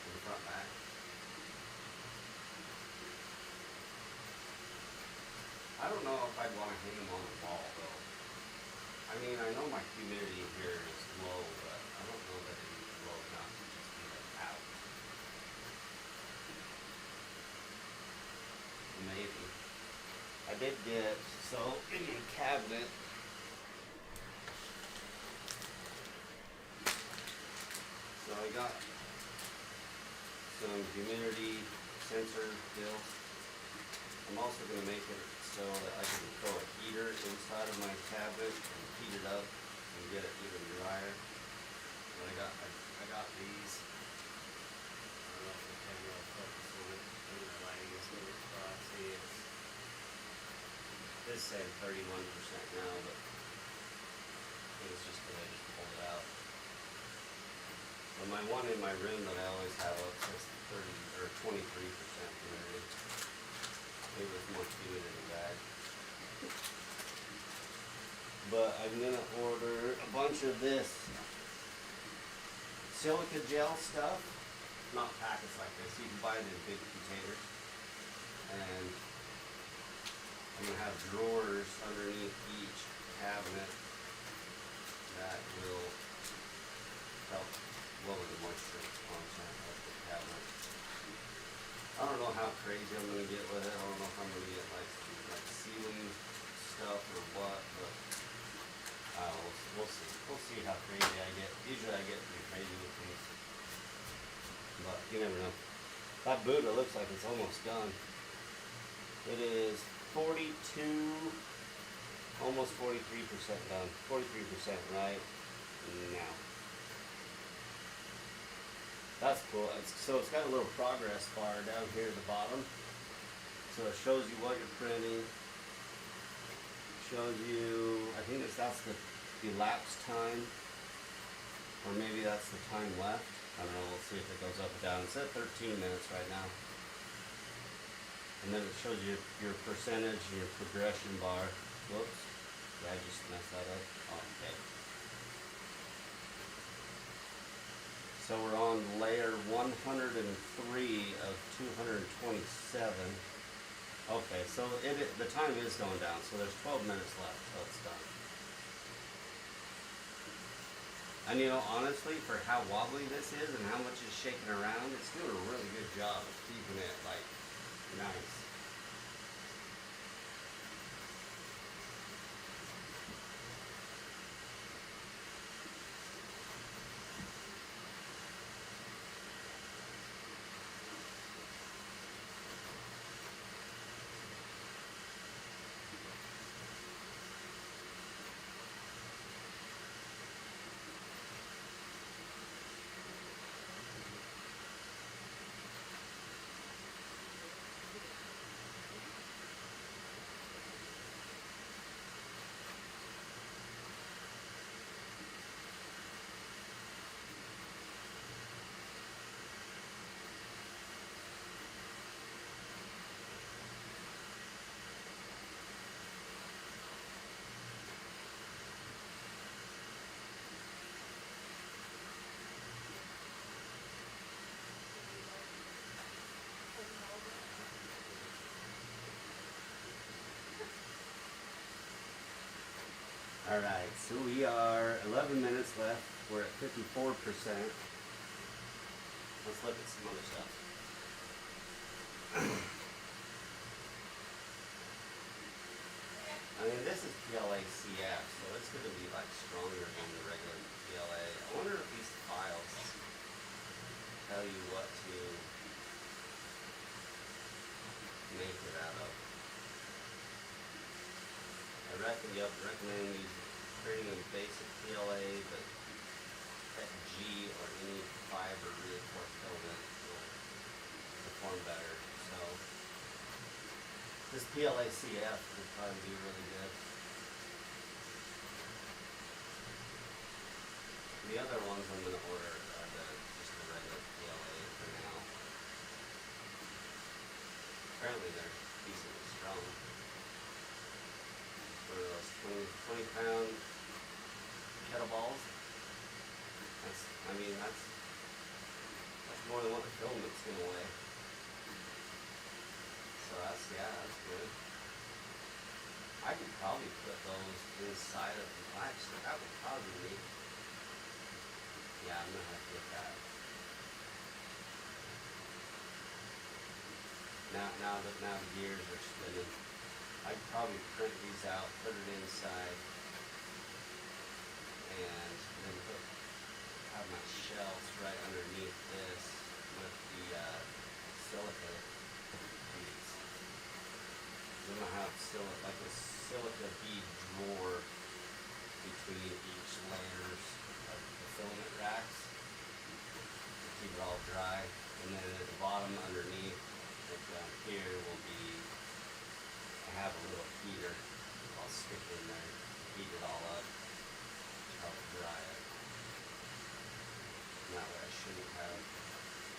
In the front back. I don't know if I'd want to hang them on the wall though. I mean, I know my humidity here is low, but I don't know that it is low enough to just be like out. Maybe. I did get, so in my cabinet, so I got some humidity sensor deals. I'm also going to make it so that I can throw a heater inside of my cabinet and heat it up and get it even drier. And I got these. I don't know if the camera will focus on it. Maybe the lighting is moving across. See, this is saying 31% now, but I think it's just because I just pulled it out. But my one in my room that I always have up says 30 or 23% humidity. Maybe it's more humid in the bag. But I'm gonna order a bunch of this silica gel stuff. Not packets like this. You can buy it in big containers. And I'm gonna have drawers underneath each cabinet that will help lower the moisture content of the cabinet. I don't know how crazy I'm gonna get with it. I don't know if I'm gonna get like ceiling stuff or what, but we'll see. We'll see how crazy I get. Usually I get pretty crazy with things, but you never know. That Buddha looks like it's almost done. It is 42, almost 43% done. 43% right now. That's cool. So it's got a little progress bar down here at the bottom. So it shows you what you're printing. Shows you, I think that's the elapsed time. Or maybe that's the time left. I don't know, we'll see if it goes up or down. It's at 13 minutes right now. And then it shows you your percentage, your progression bar. Whoops. Did I just mess that up? Oh, okay. So we're on layer 103 of 227. Okay, so the time is going down, so there's 12 minutes left till it's done. And you know, honestly, for how wobbly this is and how much is shaking around, it's doing a really good job of keeping it like nice. Alright, so we are 11 minutes left. We're at 54%. Let's look at some other stuff. I mean, this is PLA CF, so it's going to be like stronger than the regular PLA. I wonder if these files tell you what to make it out of. I reckon you recommend creating a basic PLA, but that G or any fiber reinforced filament will perform better. So this PLA CF would probably be really good. The other ones I'm going to order are just the regular PLA for now. Apparently they're decently strong. 20 pound kettleballs. That's more than what the filament's gonna weigh. So that's good. I could probably put those inside of the actually that would probably be neat. Yeah, I'm gonna have to get that. Now the gears are spinning. I'd probably print these out, put it inside, and then have my shelves right underneath this with the silica beads. I'm gonna have like a silica bead drawer between each layers of the filament racks to keep it all dry, and then at the bottom underneath, like down here, will be. I have a little heater I'll stick in there, heat it all up to help dry it. And that way I shouldn't have.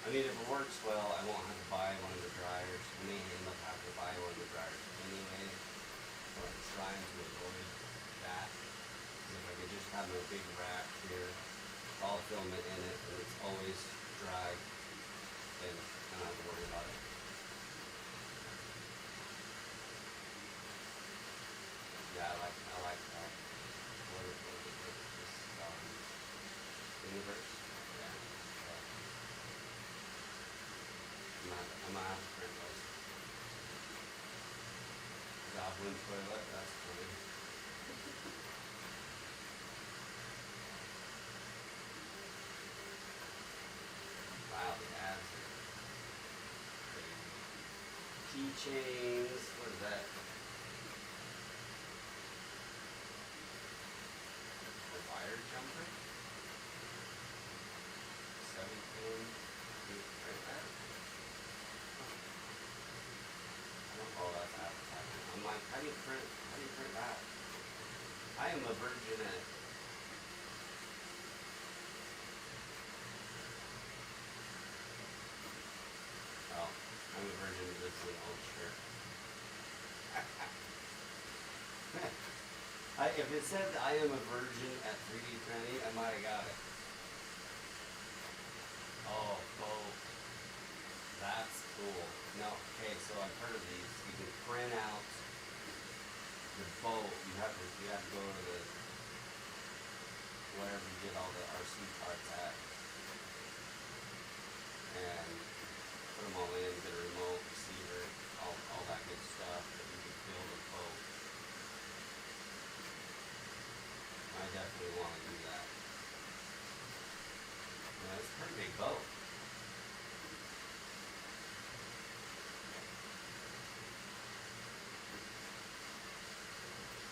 If it works well, I won't have to buy one of the dryers. I may end up having to buy one of the dryers anyway, but I'm trying to avoid that. If I could just have my big rack here, all filament in it, and it's always dry, then I don't have to worry about it. Yeah, I like that. What is this? Universe? Yeah. I'm gonna have to print those. Goblin toilet, that's funny. Wow, the ads are crazy. Keychains, what is that? Wire jumper, 7-pin, right there. I don't know that's advertising. I'm like, how do you print that? I am a virgin at I'm a virgin that lives in an old shirt. If it said I am a virgin at 3D printing, I might have got it. Oh, boat. That's cool. No, okay, so I've heard of these. You can print out the boat. You have to go to the wherever you get all the RC parts at, and put them all in, get a remote, receiver, all that good stuff, that you can build a boat. I definitely want to do that. Yeah, it's a pretty big boat.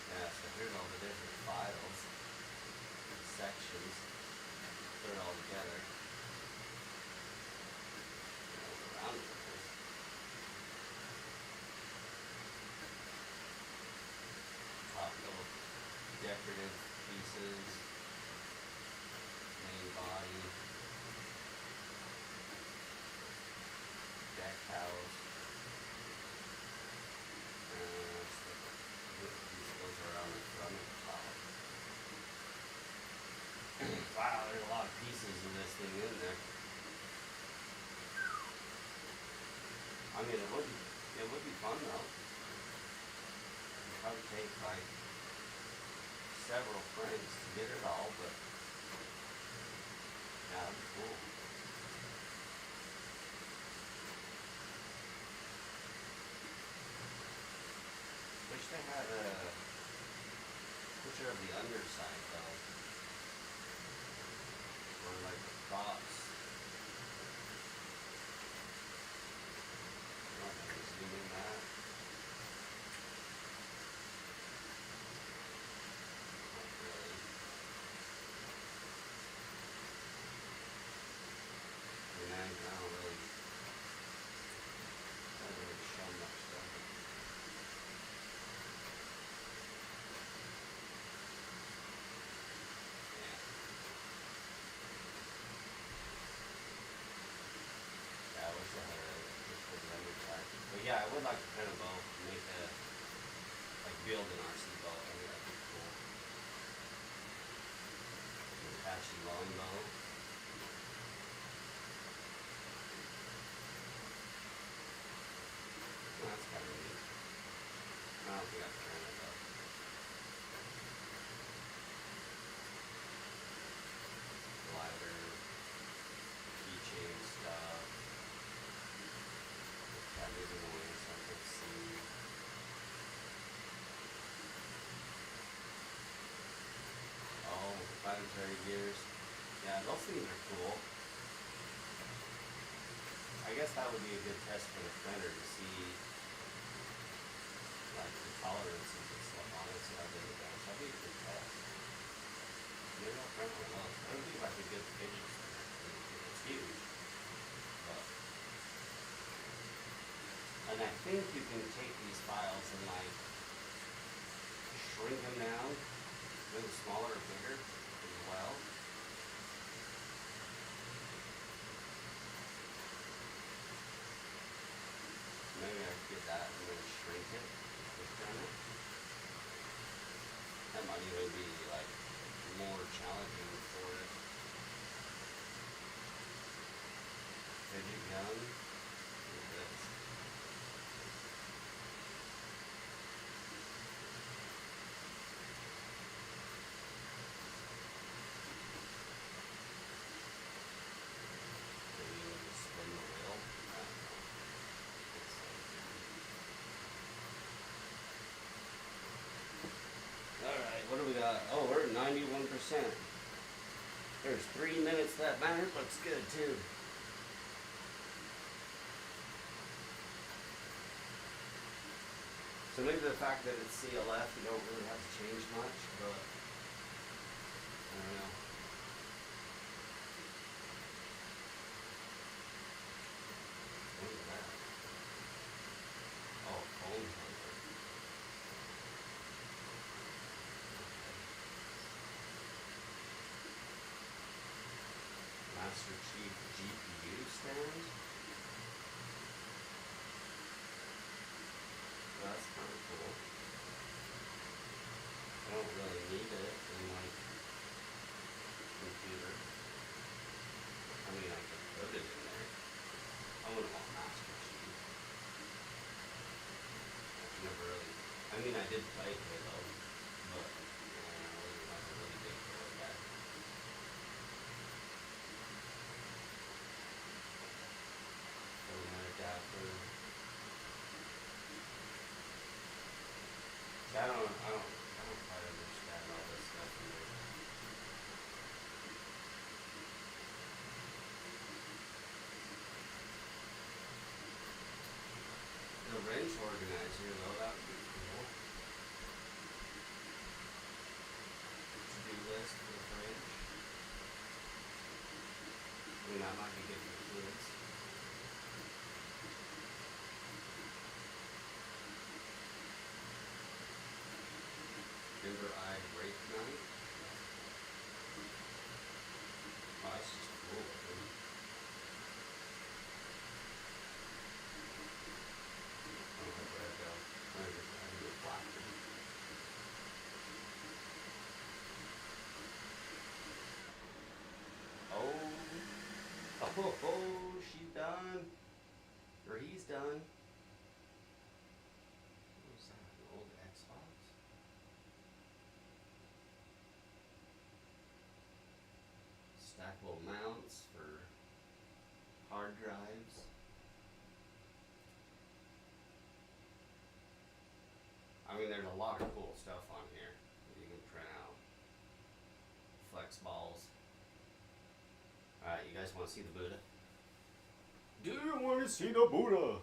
Yeah, so here's all the different files, sections, put it all together. Around with this. Top little decorative pieces, main body, deck towels. These goes around the front of the top. Wow, there's a lot of pieces of this thing in there. It would be fun though. It'd probably take like several prints to get it all, but yeah, that'd be cool. Wish they had a picture of the underside though, or like the props. I don't know if I can zoom in that. Not really. I don't really show much stuff. Yeah. spelling bubble. Well, that's kind of neat. I don't think I've tried it though. Glider, keychain stuff. The cat moving away so I can see. Oh, planetary gears. Yeah, those things are cool. I guess that would be a good test for the printer to see like the tolerances and stuff on it, see how good it runs. That'd be a good test. Maybe I'll print one of those. I don't think if I could get the fidget spinner. It's huge. But and I think you can take these files and like shrink them down, make them smaller or bigger as well. Maybe I could get that and then shrink it and print it. That might even be like more challenging for it. Fidget gun. Look at this. Maybe you can spin the wheel. I don't know. It's so good. Alright, what do we got? Oh, we're at 91%. There's 3 minutes left. Man, it looks good too. So maybe the fact that it's CLF, you don't really have to change much, but I don't know. What is that? Oh, phone number. Okay. Master Chief GPU stand. That's kind of cool. I don't really need it in my computer. I mean, I could put it in there. I wouldn't want Master Chief. I've never really. I mean, I did play Halo, but I wasn't like a really big Halo guy. An adapter. I don't quite understand all this stuff either. The wrench organizer though, that would be cool. To-do list for the fridge. I mean, that might be good for the kids. Ember-eyed rape knife. Oh, that's just cool looking. I don't have red though. I can get black one. Oh, she's done. Or he's done. What was that? An old Xbox? Stackable mounts for hard drives. I mean, there's a lot of cool stuff on here that you can print out. Flex balls. Alright, you guys want to see the Buddha? Do you want to see the Buddha?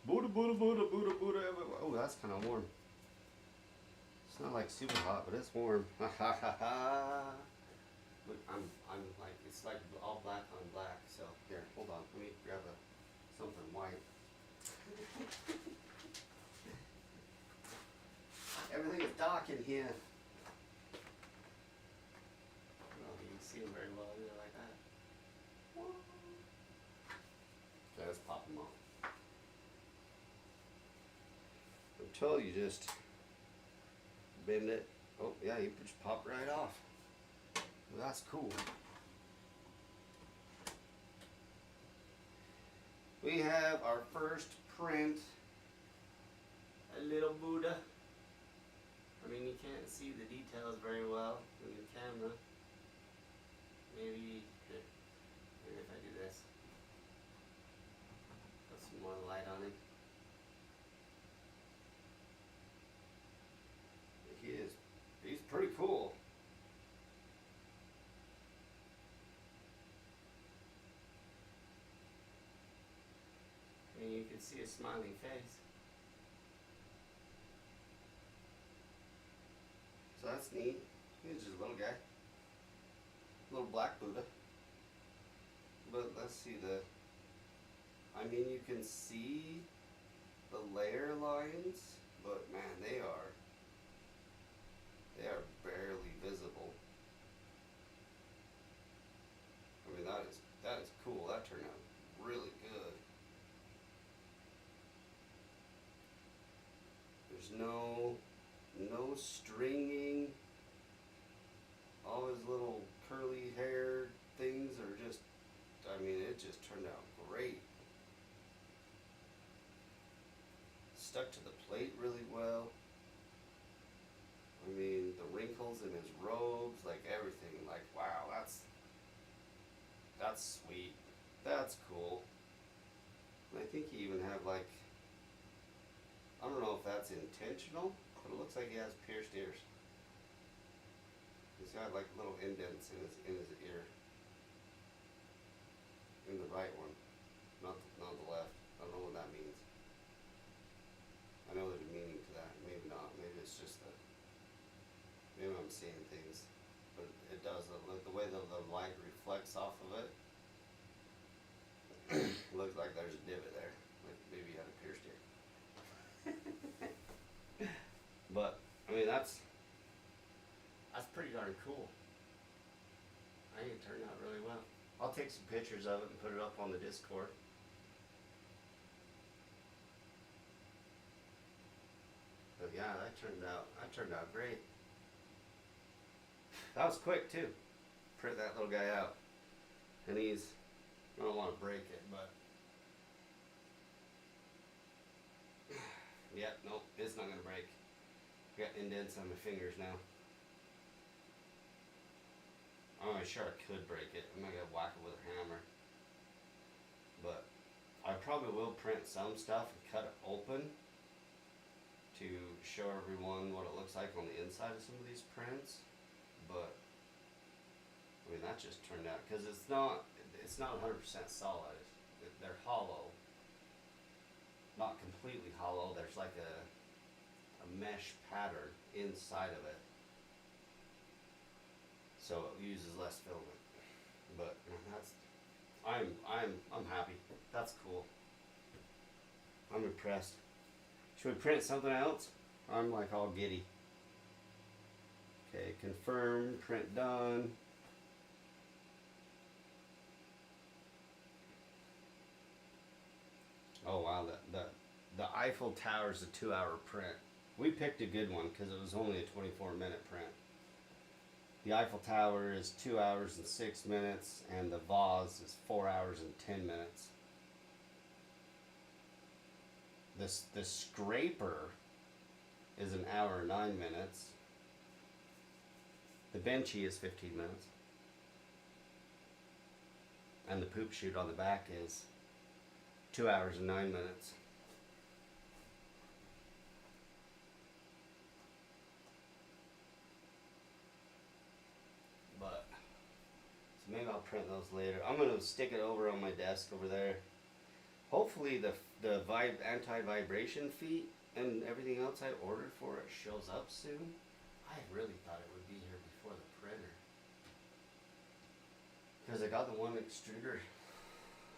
Buddha, Buddha, Buddha, Buddha, Buddha. Oh, that's kind of warm. It's not like super hot, but it's warm. Ha ha ha ha. Look, I'm like, it's like all black on black. So here, hold on. Let me grab something white. Everything is dark in here. I don't know if you can see them very well either like that. Okay, let's pop them off. Until you just bend it. Oh yeah, you just pop right off. Well, that's cool. We have our first print, a little Buddha. I mean, you can't see the details very well in the camera. Maybe if I do this, put some more light on him. He's pretty cool. I mean, you can see a smiling face. So that's neat. He's just a little guy. Little black Buddha. But let's see I mean, you can see the layer lines, but man, they are barely visible. I mean, that is cool. That turned out really good. There's no stringing. All his little curly hair things are just, I mean, it just turned out great. Stuck to the plate really well. I mean, the wrinkles in his robes, like everything, like wow, that's sweet. That's cool. And I think he even have like, I don't know if that's intentional, but it looks like he has pierced ears. He's got like little indents in his ear. In the right one, not the left. I don't know what that means. I know there's a meaning to that. Maybe not. Maybe it's just that. Maybe I'm seeing things, but it does. The way the light reflects off of it, looks like there's a divot there. Like maybe he had a pierced ear. But I mean, that's pretty darn cool. I think it turned out really well. I'll take some pictures of it and put it up on the Discord. But yeah, that turned out great. That was quick too. Print that little guy out. And I don't want to break it, but yeah, nope, it's not gonna break. I got indents on my fingers now. I'm not sure I could break it. I'm not gonna whack it with a hammer. But I probably will print some stuff and cut it open to show everyone what it looks like on the inside of some of these prints. But I mean, that just turned out, because it's not 100% solid. They're hollow. Not completely hollow. There's like a mesh pattern inside of it. So it uses less filament, but I'm happy. That's cool. I'm impressed. Should we print something else? I'm like all giddy. Okay, confirm, print done. Oh wow, the Eiffel Tower is a 2-hour print. We picked a good one because it was only a 24-minute print. The Eiffel Tower is 2 hours and 6 minutes, and the vase is 4 hours and 10 minutes. The scraper is an hour and 9 minutes. The benchy is 15 minutes. And the poop chute on the back is 2 hours and 9 minutes. But, so maybe I'll print those later. I'm going to stick it over on my desk over there. Hopefully the anti-vibration feet and everything else I ordered for it shows up soon. I really thought it would be here before the printer. Because I got the one extruder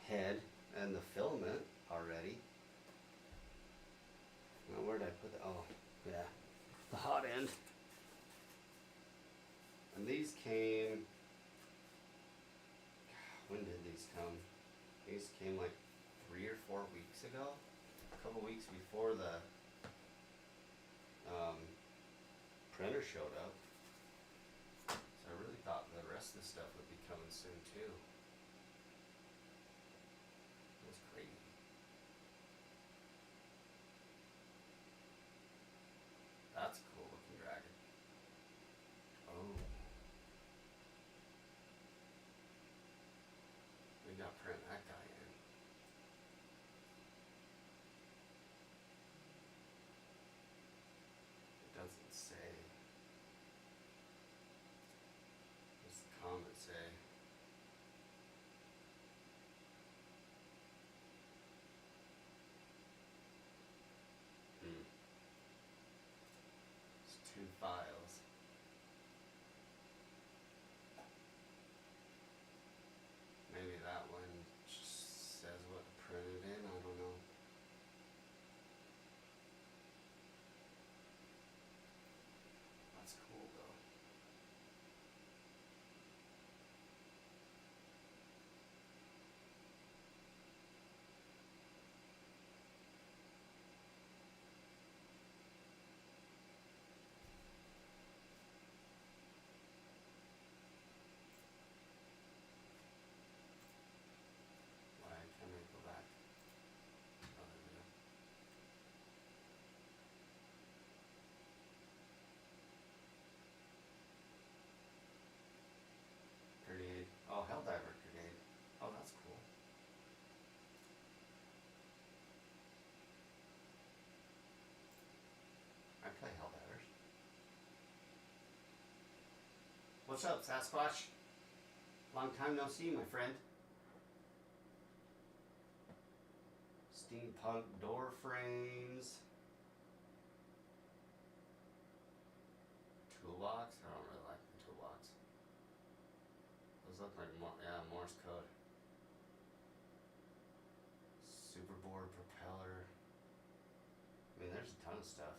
head and the filament already. Now where did I put the, oh yeah, the hot end. And these came, when did these come? These came like 3 or 4 weeks ago. A couple weeks before the printer showed up. So I really thought the rest say? What's the comment say? It's 2 files. Maybe that one just says what to print it in, I don't know. That's cool though. Why can't I go back? Oh, there we go. Grenade. Oh, Helldiver grenade. Oh, that's cool. I play Helldivers. What's up, Sasquatch? Long time no see, my friend. Steampunk door frames. Toolbox? I don't really like the toolbox. Those look like Morse code. Superboard propeller. I mean, there's a ton of stuff.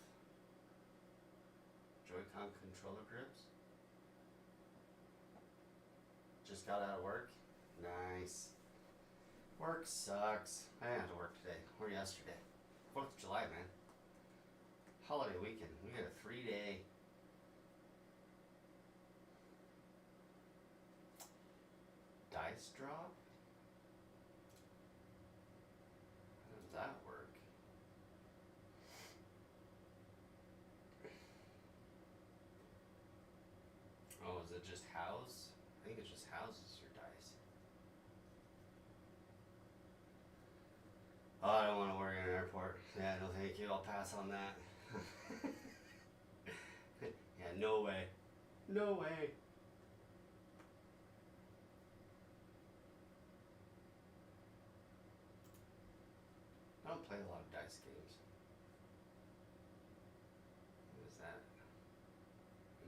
Joy-Con controller grips. Just got out of work. Nice. Work sucks. I didn't have to work today or yesterday. 4th of July, man. Holiday weekend. We got a 3-day. Dice drop? How does that work? Oh, is it just house? I think it just houses your dice. Oh, I don't want to work in an airport. Yeah, no thank you. I'll pass on that. Yeah, no way. No way. I don't play a lot of dice games. What is that?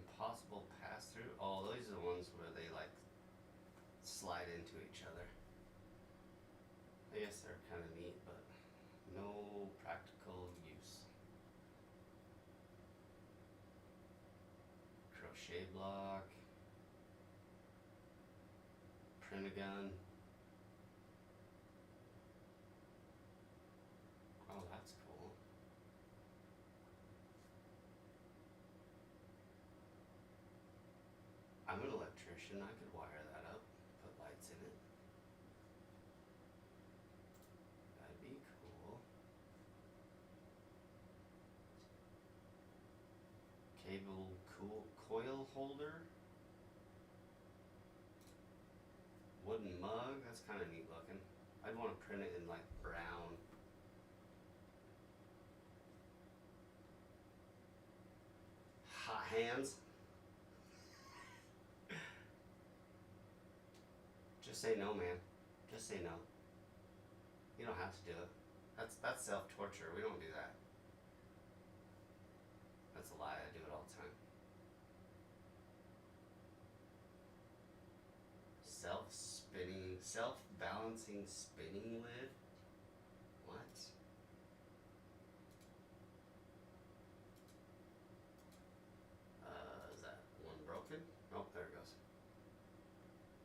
Impossible pass through? Oh, those are the ones where they like slide into each other. I guess they're kind of neat, but no practical use. Crochet block. Print a gun. Oh, that's cool. I'm an electrician. I could wire that up, put lights in it. That'd be cool. Cable coil holder. Wooden mug. That's kind of neat looking. I'd want to print it in like brown. Hot hands. Just say no, man. Just say no. You don't have to do it. That's self-torture. We don't do that. That's a lie. I do it all the time. Self-balancing spinning lid? What? Is that one broken? Oh, there it goes.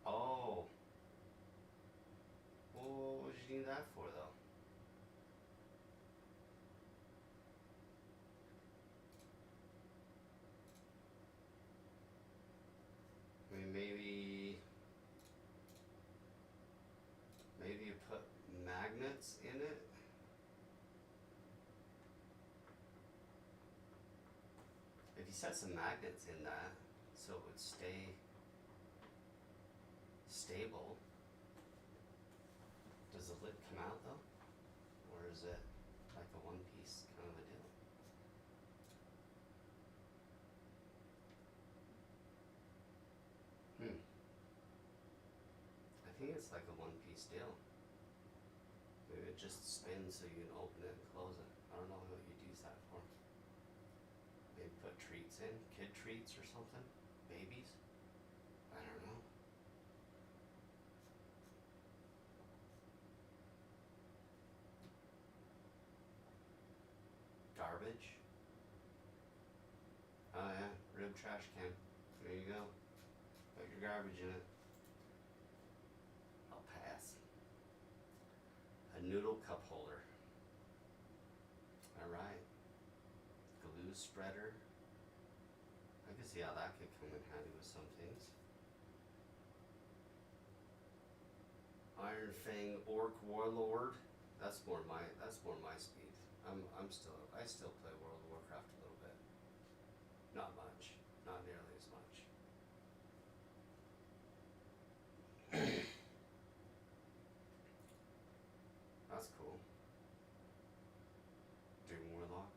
Oh. Well, what did you need that for, though? I mean, maybe you put magnets in it. If you set some magnets in that, so it would stay stable. Does the lid come out though? Or is it like a one piece kind of a deal? it's like a one-piece deal. Maybe it just spins so you can open it and close it. I don't know what you'd use that for. Maybe put treats in, kid treats or something. Babies. I don't know. Garbage. Oh yeah, rib trash can. There you go. Put your garbage in it. I'll pass. A noodle cup holder. Alright. Glue spreader. I can see how that could come in handy with some things. Iron Fang Orc Warlord. That's more my speed. I still play World of Warcraft a little bit. Not much. Not nearly as much. That's cool. Dream Warlock.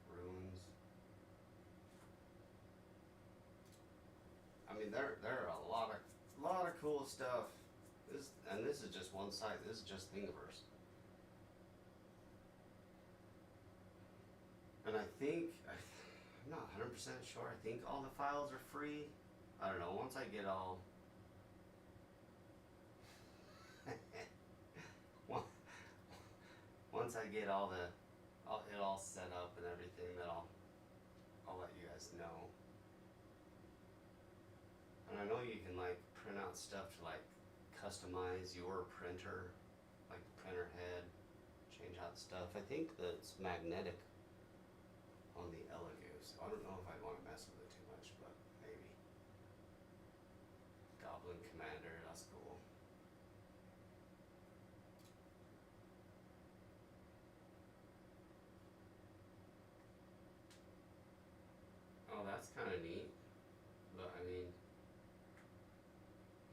Ruins. I mean, there are a lot of cool stuff. This is just one site. This is just Thingiverse. And I think I'm not 100% sure. I think all the files are free. I don't know. Once I get all once I get all it all set up and everything, then I'll let you guys know. And I know you can like print out stuff to like customize your printer, like the printer head, change out stuff. I think that's magnetic on the Elegoo, so I don't know if I'd want to mess with it too much, but maybe. Goblin Commander, that's cool. Oh, that's kind of neat, but I mean,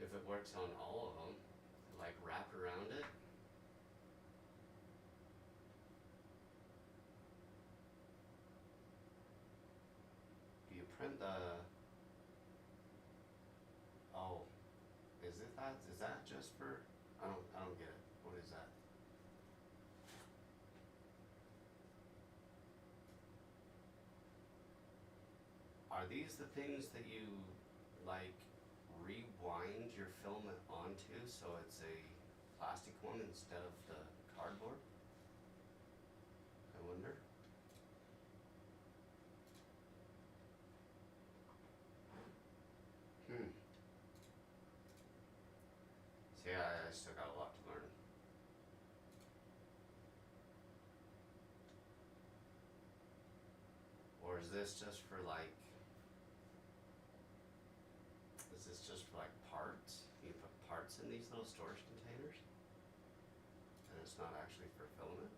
if it works on all of them, like wrapped around it. Do you print the? Oh, is that just for? I don't get it. What is that? Are these the things that you like rewind your filament onto so it's a plastic one instead of the cardboard? I wonder. So yeah, I still got a lot to learn. Or is this just for like, parts? You put parts in these little storage containers? And it's not actually for filament?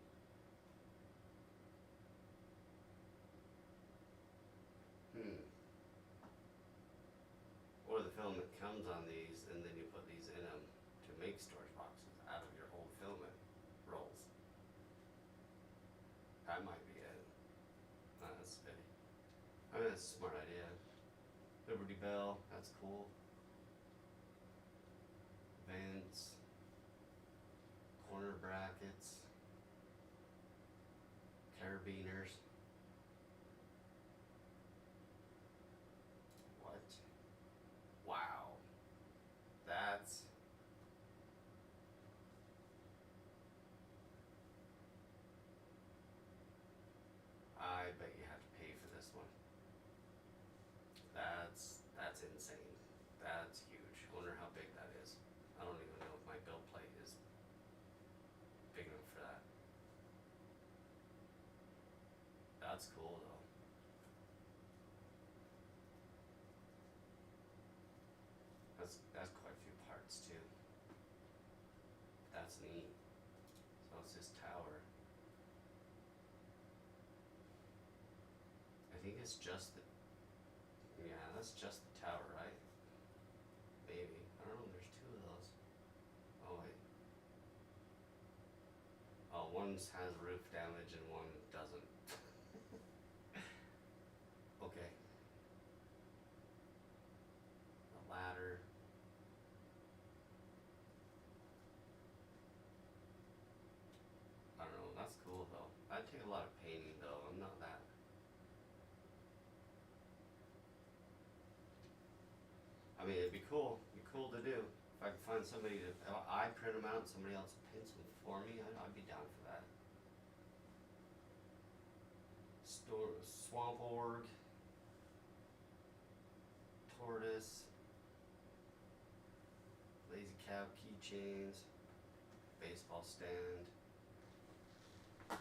Or the filament comes on these and then you put these in them to make storage boxes out of your old filament rolls. That might be it. That's spitty. I mean, that's a smart idea. Liberty Bell, that's cool. Vents, corner brackets, carabiners. What? Wow. That's... I bet you have to pay for this one. That's insane. That's huge. I wonder how big that is. I don't even know if my build plate is big enough for that. That's cool though. That's quite a few parts too. That's neat. So it's this tower. I think it's just the, yeah, that's just the tower, right? Maybe. I don't know, there's two of those. Oh wait. Oh, one has roof damage and one doesn't. Okay. painting though. I'm not that. I mean, it'd be cool. It'd be cool to do. If I could find somebody to, I print them out and somebody else paints them for me, I'd be down for that. Swamp org, tortoise, lazy cow keychains, baseball stand. I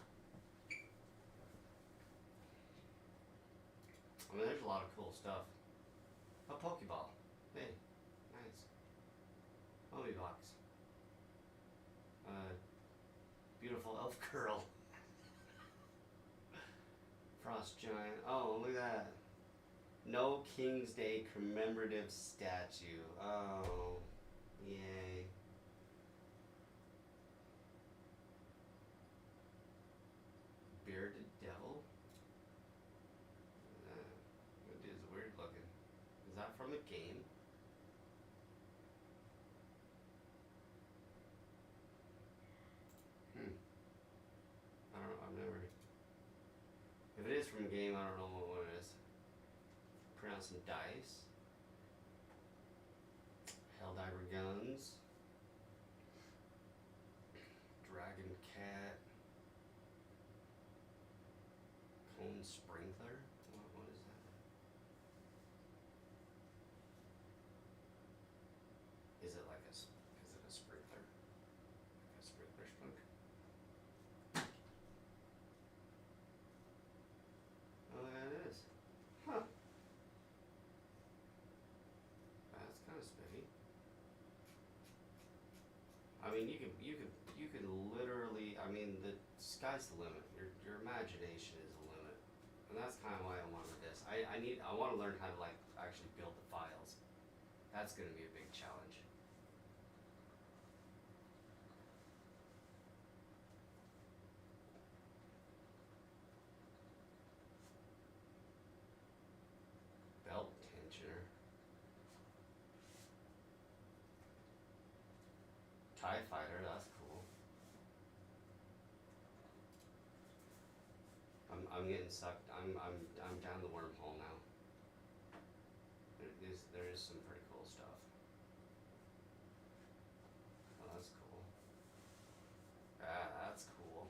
mean, there's a lot of cool stuff. A Pokeball. Hey, nice. Homie box. Beautiful elf girl. Frost giant. Oh, look at that. No King's Day commemorative statue. Oh, yay. Bearded devil. It is weird looking. Is that from a game? I don't know. I've never. If it is from a game, I don't know what it is. Pronouncing dice. Helldiver guns. Dragon cat. Cone sprinkler. What is that? Is it like is it a sprinkler? Like a sprinkler spunk? Oh, yeah, it is. Huh. That's kind of spiffy. I mean, you can literally. I mean, the sky's the limit. Your imagination is the limit, and that's kind of why I wanted this. I want to learn how to like actually build the files. That's going to be a big challenge. Belt tensioner. TIE fighter, that's cool. I'm getting sucked. I'm down the wormhole now. There is some pretty cool stuff. Oh, that's cool. Ah, that's cool.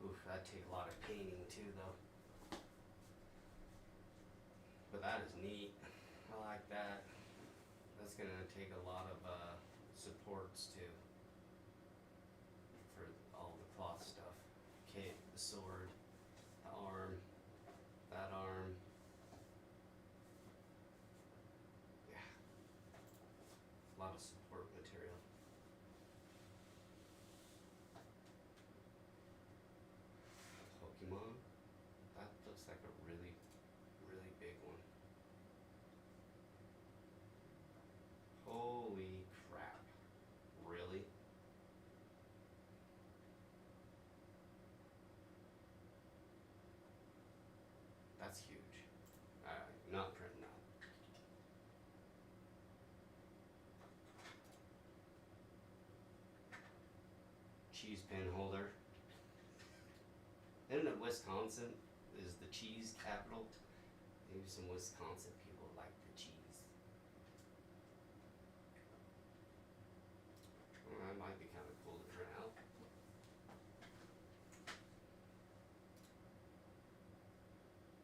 Oof, that'd take a lot of painting too, though. But that is neat. I like that. That's gonna take a lot of supports too. For all the cloth stuff. Okay, the sword, the arm, that arm. Yeah. A lot of support material. Pokemon. That looks like a really, really big one. Holy crap. Really? That's huge. Not printing out. Cheese pin holder. Isn't it Wisconsin is the cheese capital? Maybe some Wisconsin people like the cheese. Well, that might be kind of cool to print out.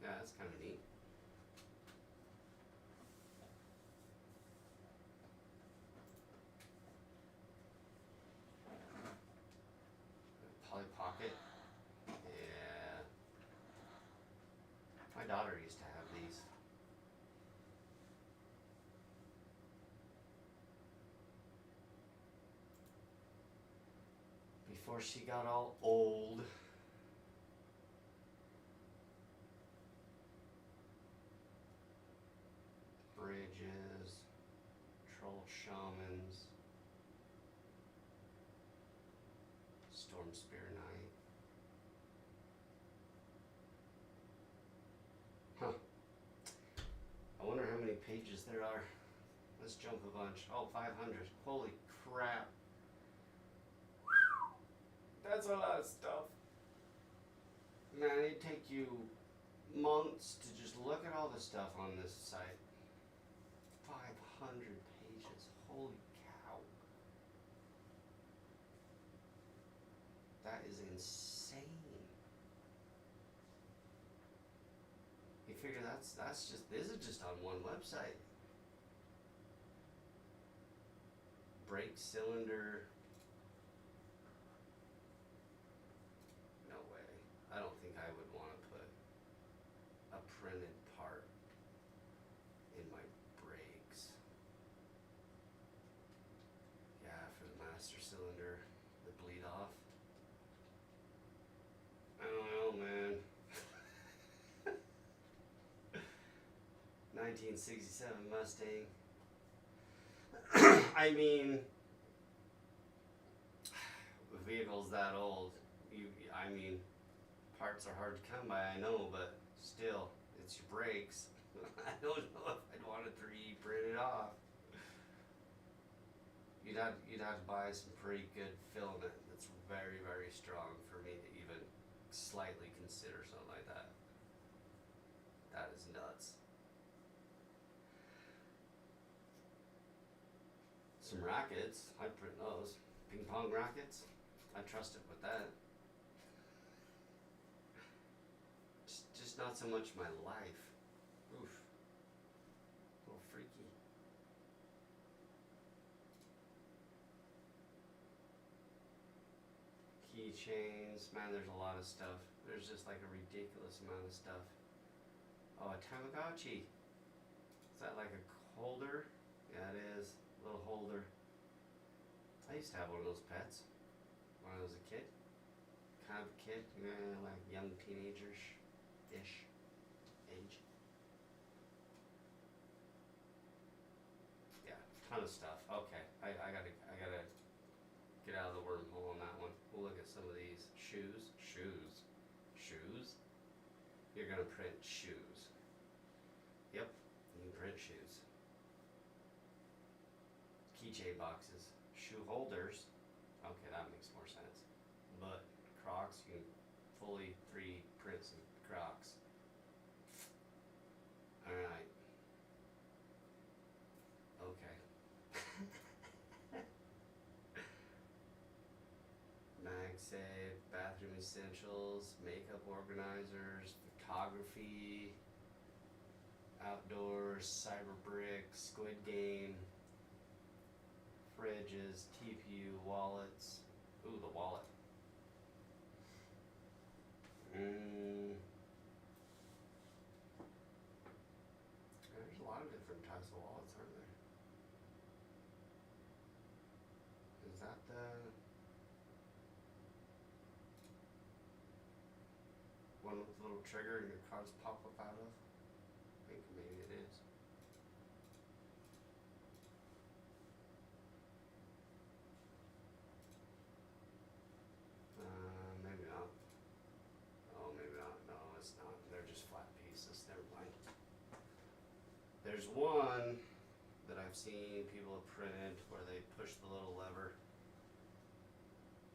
Yeah, that's kind of neat. Polly Pocket. Yeah. My daughter used to have these. Before she got all old. Bridges, troll shamans, storm spear knight. Huh. I wonder how many pages there are. Let's jump a bunch. Oh, 500. Holy crap. That's a lot of stuff. Man, it'd take you months to just look at all the stuff on this site. 500 pages. Holy cow. That is insane. You figure that's just, this is just on one website. Brake cylinder. No way. I don't think I would want to put a printed part in my brakes. Yeah, for the master cylinder, the bleed off. I don't know, man. 1967 Mustang. I mean, vehicles that old, I mean, parts are hard to come by, I know, but still, it's your brakes. I don't know if I'd want to 3D print it off. You'd have to buy some pretty good filament that's very, very strong for me to even slightly consider something like that. That is nuts. Some rackets, I'd print those. Ping pong rackets, I trust it with that. Just not so much my life. Oof. A little freaky. Keychains, man, there's a lot of stuff. There's just like a ridiculous amount of stuff. Oh, a Tamagotchi. Is that like a holder? Yeah, it is. Little holder. I used to have one of those pets when I was a kid. Kind of a kid, like young teenagers-ish age. Yeah, ton of stuff. Okay, I gotta get out of the wormhole on that one. We'll look at some of these shoes. You're gonna print shoes. Yep, you can print shoes. Keychain boxes, shoe holders. Okay, that makes more sense. But Crocs, you can fully 3D print some Crocs. Alright. Okay. MagSafe, bathroom essentials, makeup organizers, photography, outdoors, cyberbrick, Squid Game, fridges, TPU, wallets. Ooh, the wallet. There's a lot of different types of wallets, aren't there? Is that the one with the little trigger and your cards pop up out of? I think maybe it is. Maybe not. Oh, maybe not. No, it's not. They're just flat pieces. Never mind. There's one that I've seen people have printed where they push the little lever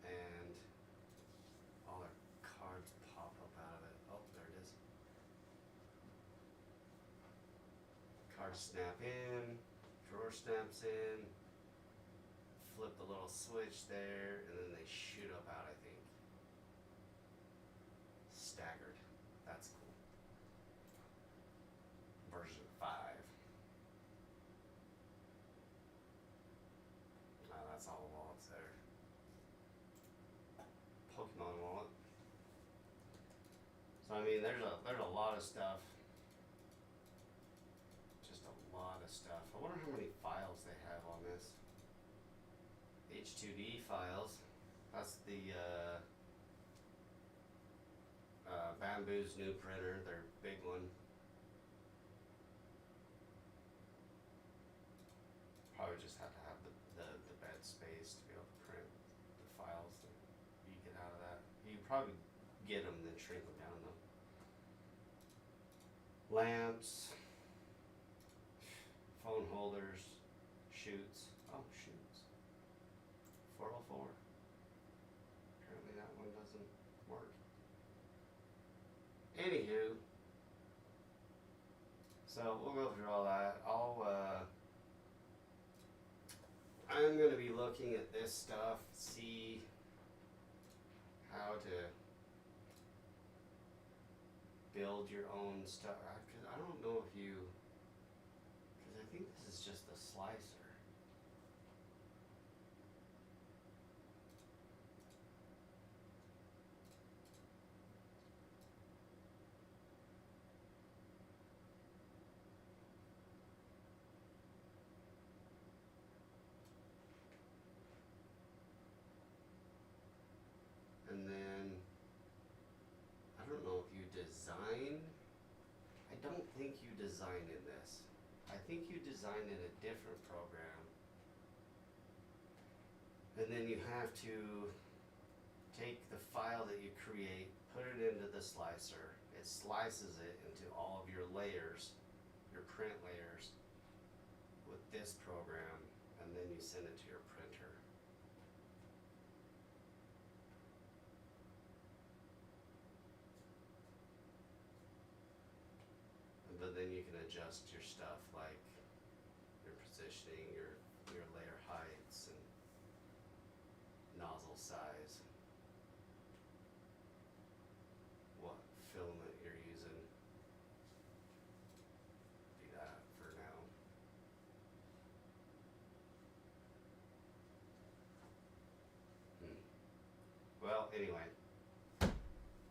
and all their cards pop up out of it. Oh, there it is. Cards snap in, drawer snaps in, flip the little switch there, and then they shoot up out, I think. Staggered. That's cool. Version 5. That's all the wallets there. Pokemon wallet. So I mean, there's a lot of stuff. Just a lot of stuff. I wonder how many files they have on this. H2D files. That's the Bamboo's new printer, their big one. Probably just have to have the bed space to be able to print the files that you get out of that. You probably get them, then shrink them down though. Lamps, phone holders, chutes. Oh, chutes. 404. Apparently that one doesn't work. Anywho, so we'll go through all that. I'm going to be looking at this stuff, see how to build your own stuff. Because I don't know if you, because I think this is just a slicer. And then, I don't know if you design. I don't think you design in this. I think you design in a different program. And then you have to take the file that you create, put it into the slicer. It slices it into all of your layers, your print layers, with this program, and then you send it to your printer. But then you can adjust your stuff, like your positioning, your layer heights, and nozzle size, what filament you're using. Do that for now. Well, anyway,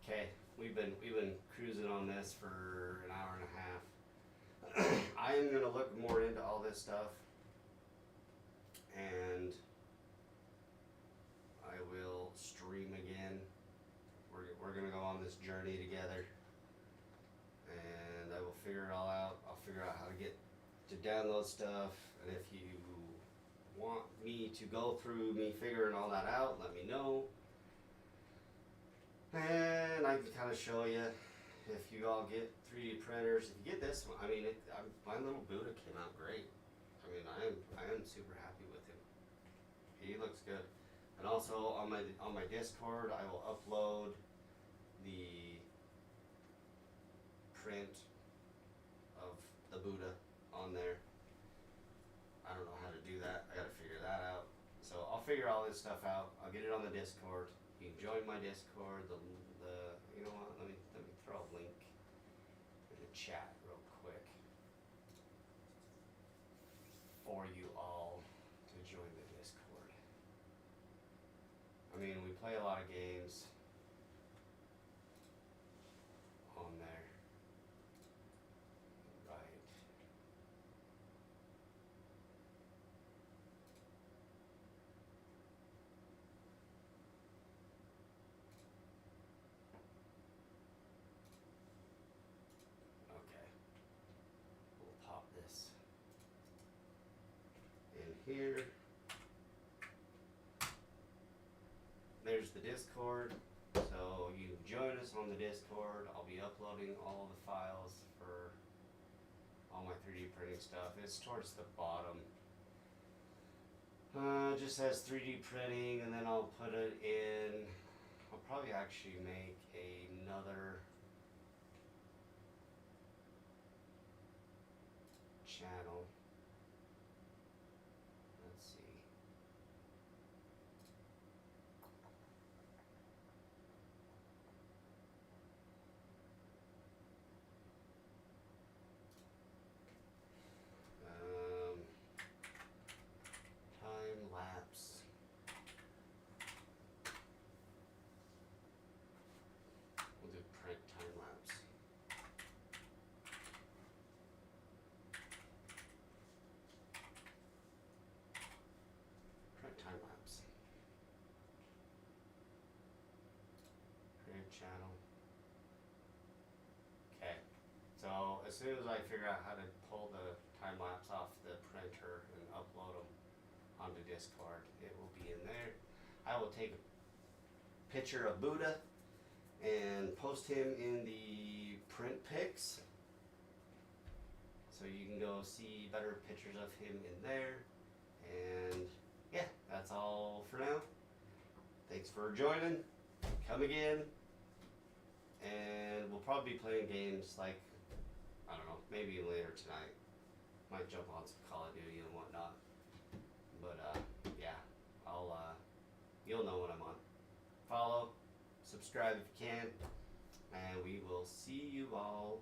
okay, we've been cruising on this for an hour and a half. I am gonna look more into all this stuff, and I will stream again. We're gonna go on this journey together, and I will figure it all out. I'll figure out how to get to download stuff, and if you want me to go through me figuring all that out, let me know. And I can kind of show you if you all get 3D printers. If you get this one, I mean, my little Buddha came out great. I mean, I am super happy with him. He looks good. And also on my Discord, I will upload the print of the Buddha on there. I don't know how to do that. I gotta figure that out. So I'll figure all this stuff out. I'll get it on the Discord. You can join my Discord. The you know what? Let me throw a link in the chat real quick for you all to join the Discord. I mean, we play a lot of games on there. Right. Okay. We'll pop this in here. There's the Discord. So you join us on the Discord. I'll be uploading all the files for all my 3D printing stuff. It's towards the bottom. It just says 3D printing, and then I'll put it in. I'll probably actually make another channel. Let's see. Time lapse. We'll do print time lapse. Print time lapse. Create channel. Okay. So as soon as I figure out how to pull the time lapse off the printer and upload them onto Discord, it will be in there. I will take a picture of Buddha and post him in the print pics, so you can go see better pictures of him in there. And yeah, that's all for now. Thanks for joining. Come again. and we'll probably be playing games like, I don't know, maybe later tonight. Might jump on some Call of Duty and whatnot. But yeah, I'll you'll know when I'm on. Follow, subscribe if you can, and we will see you all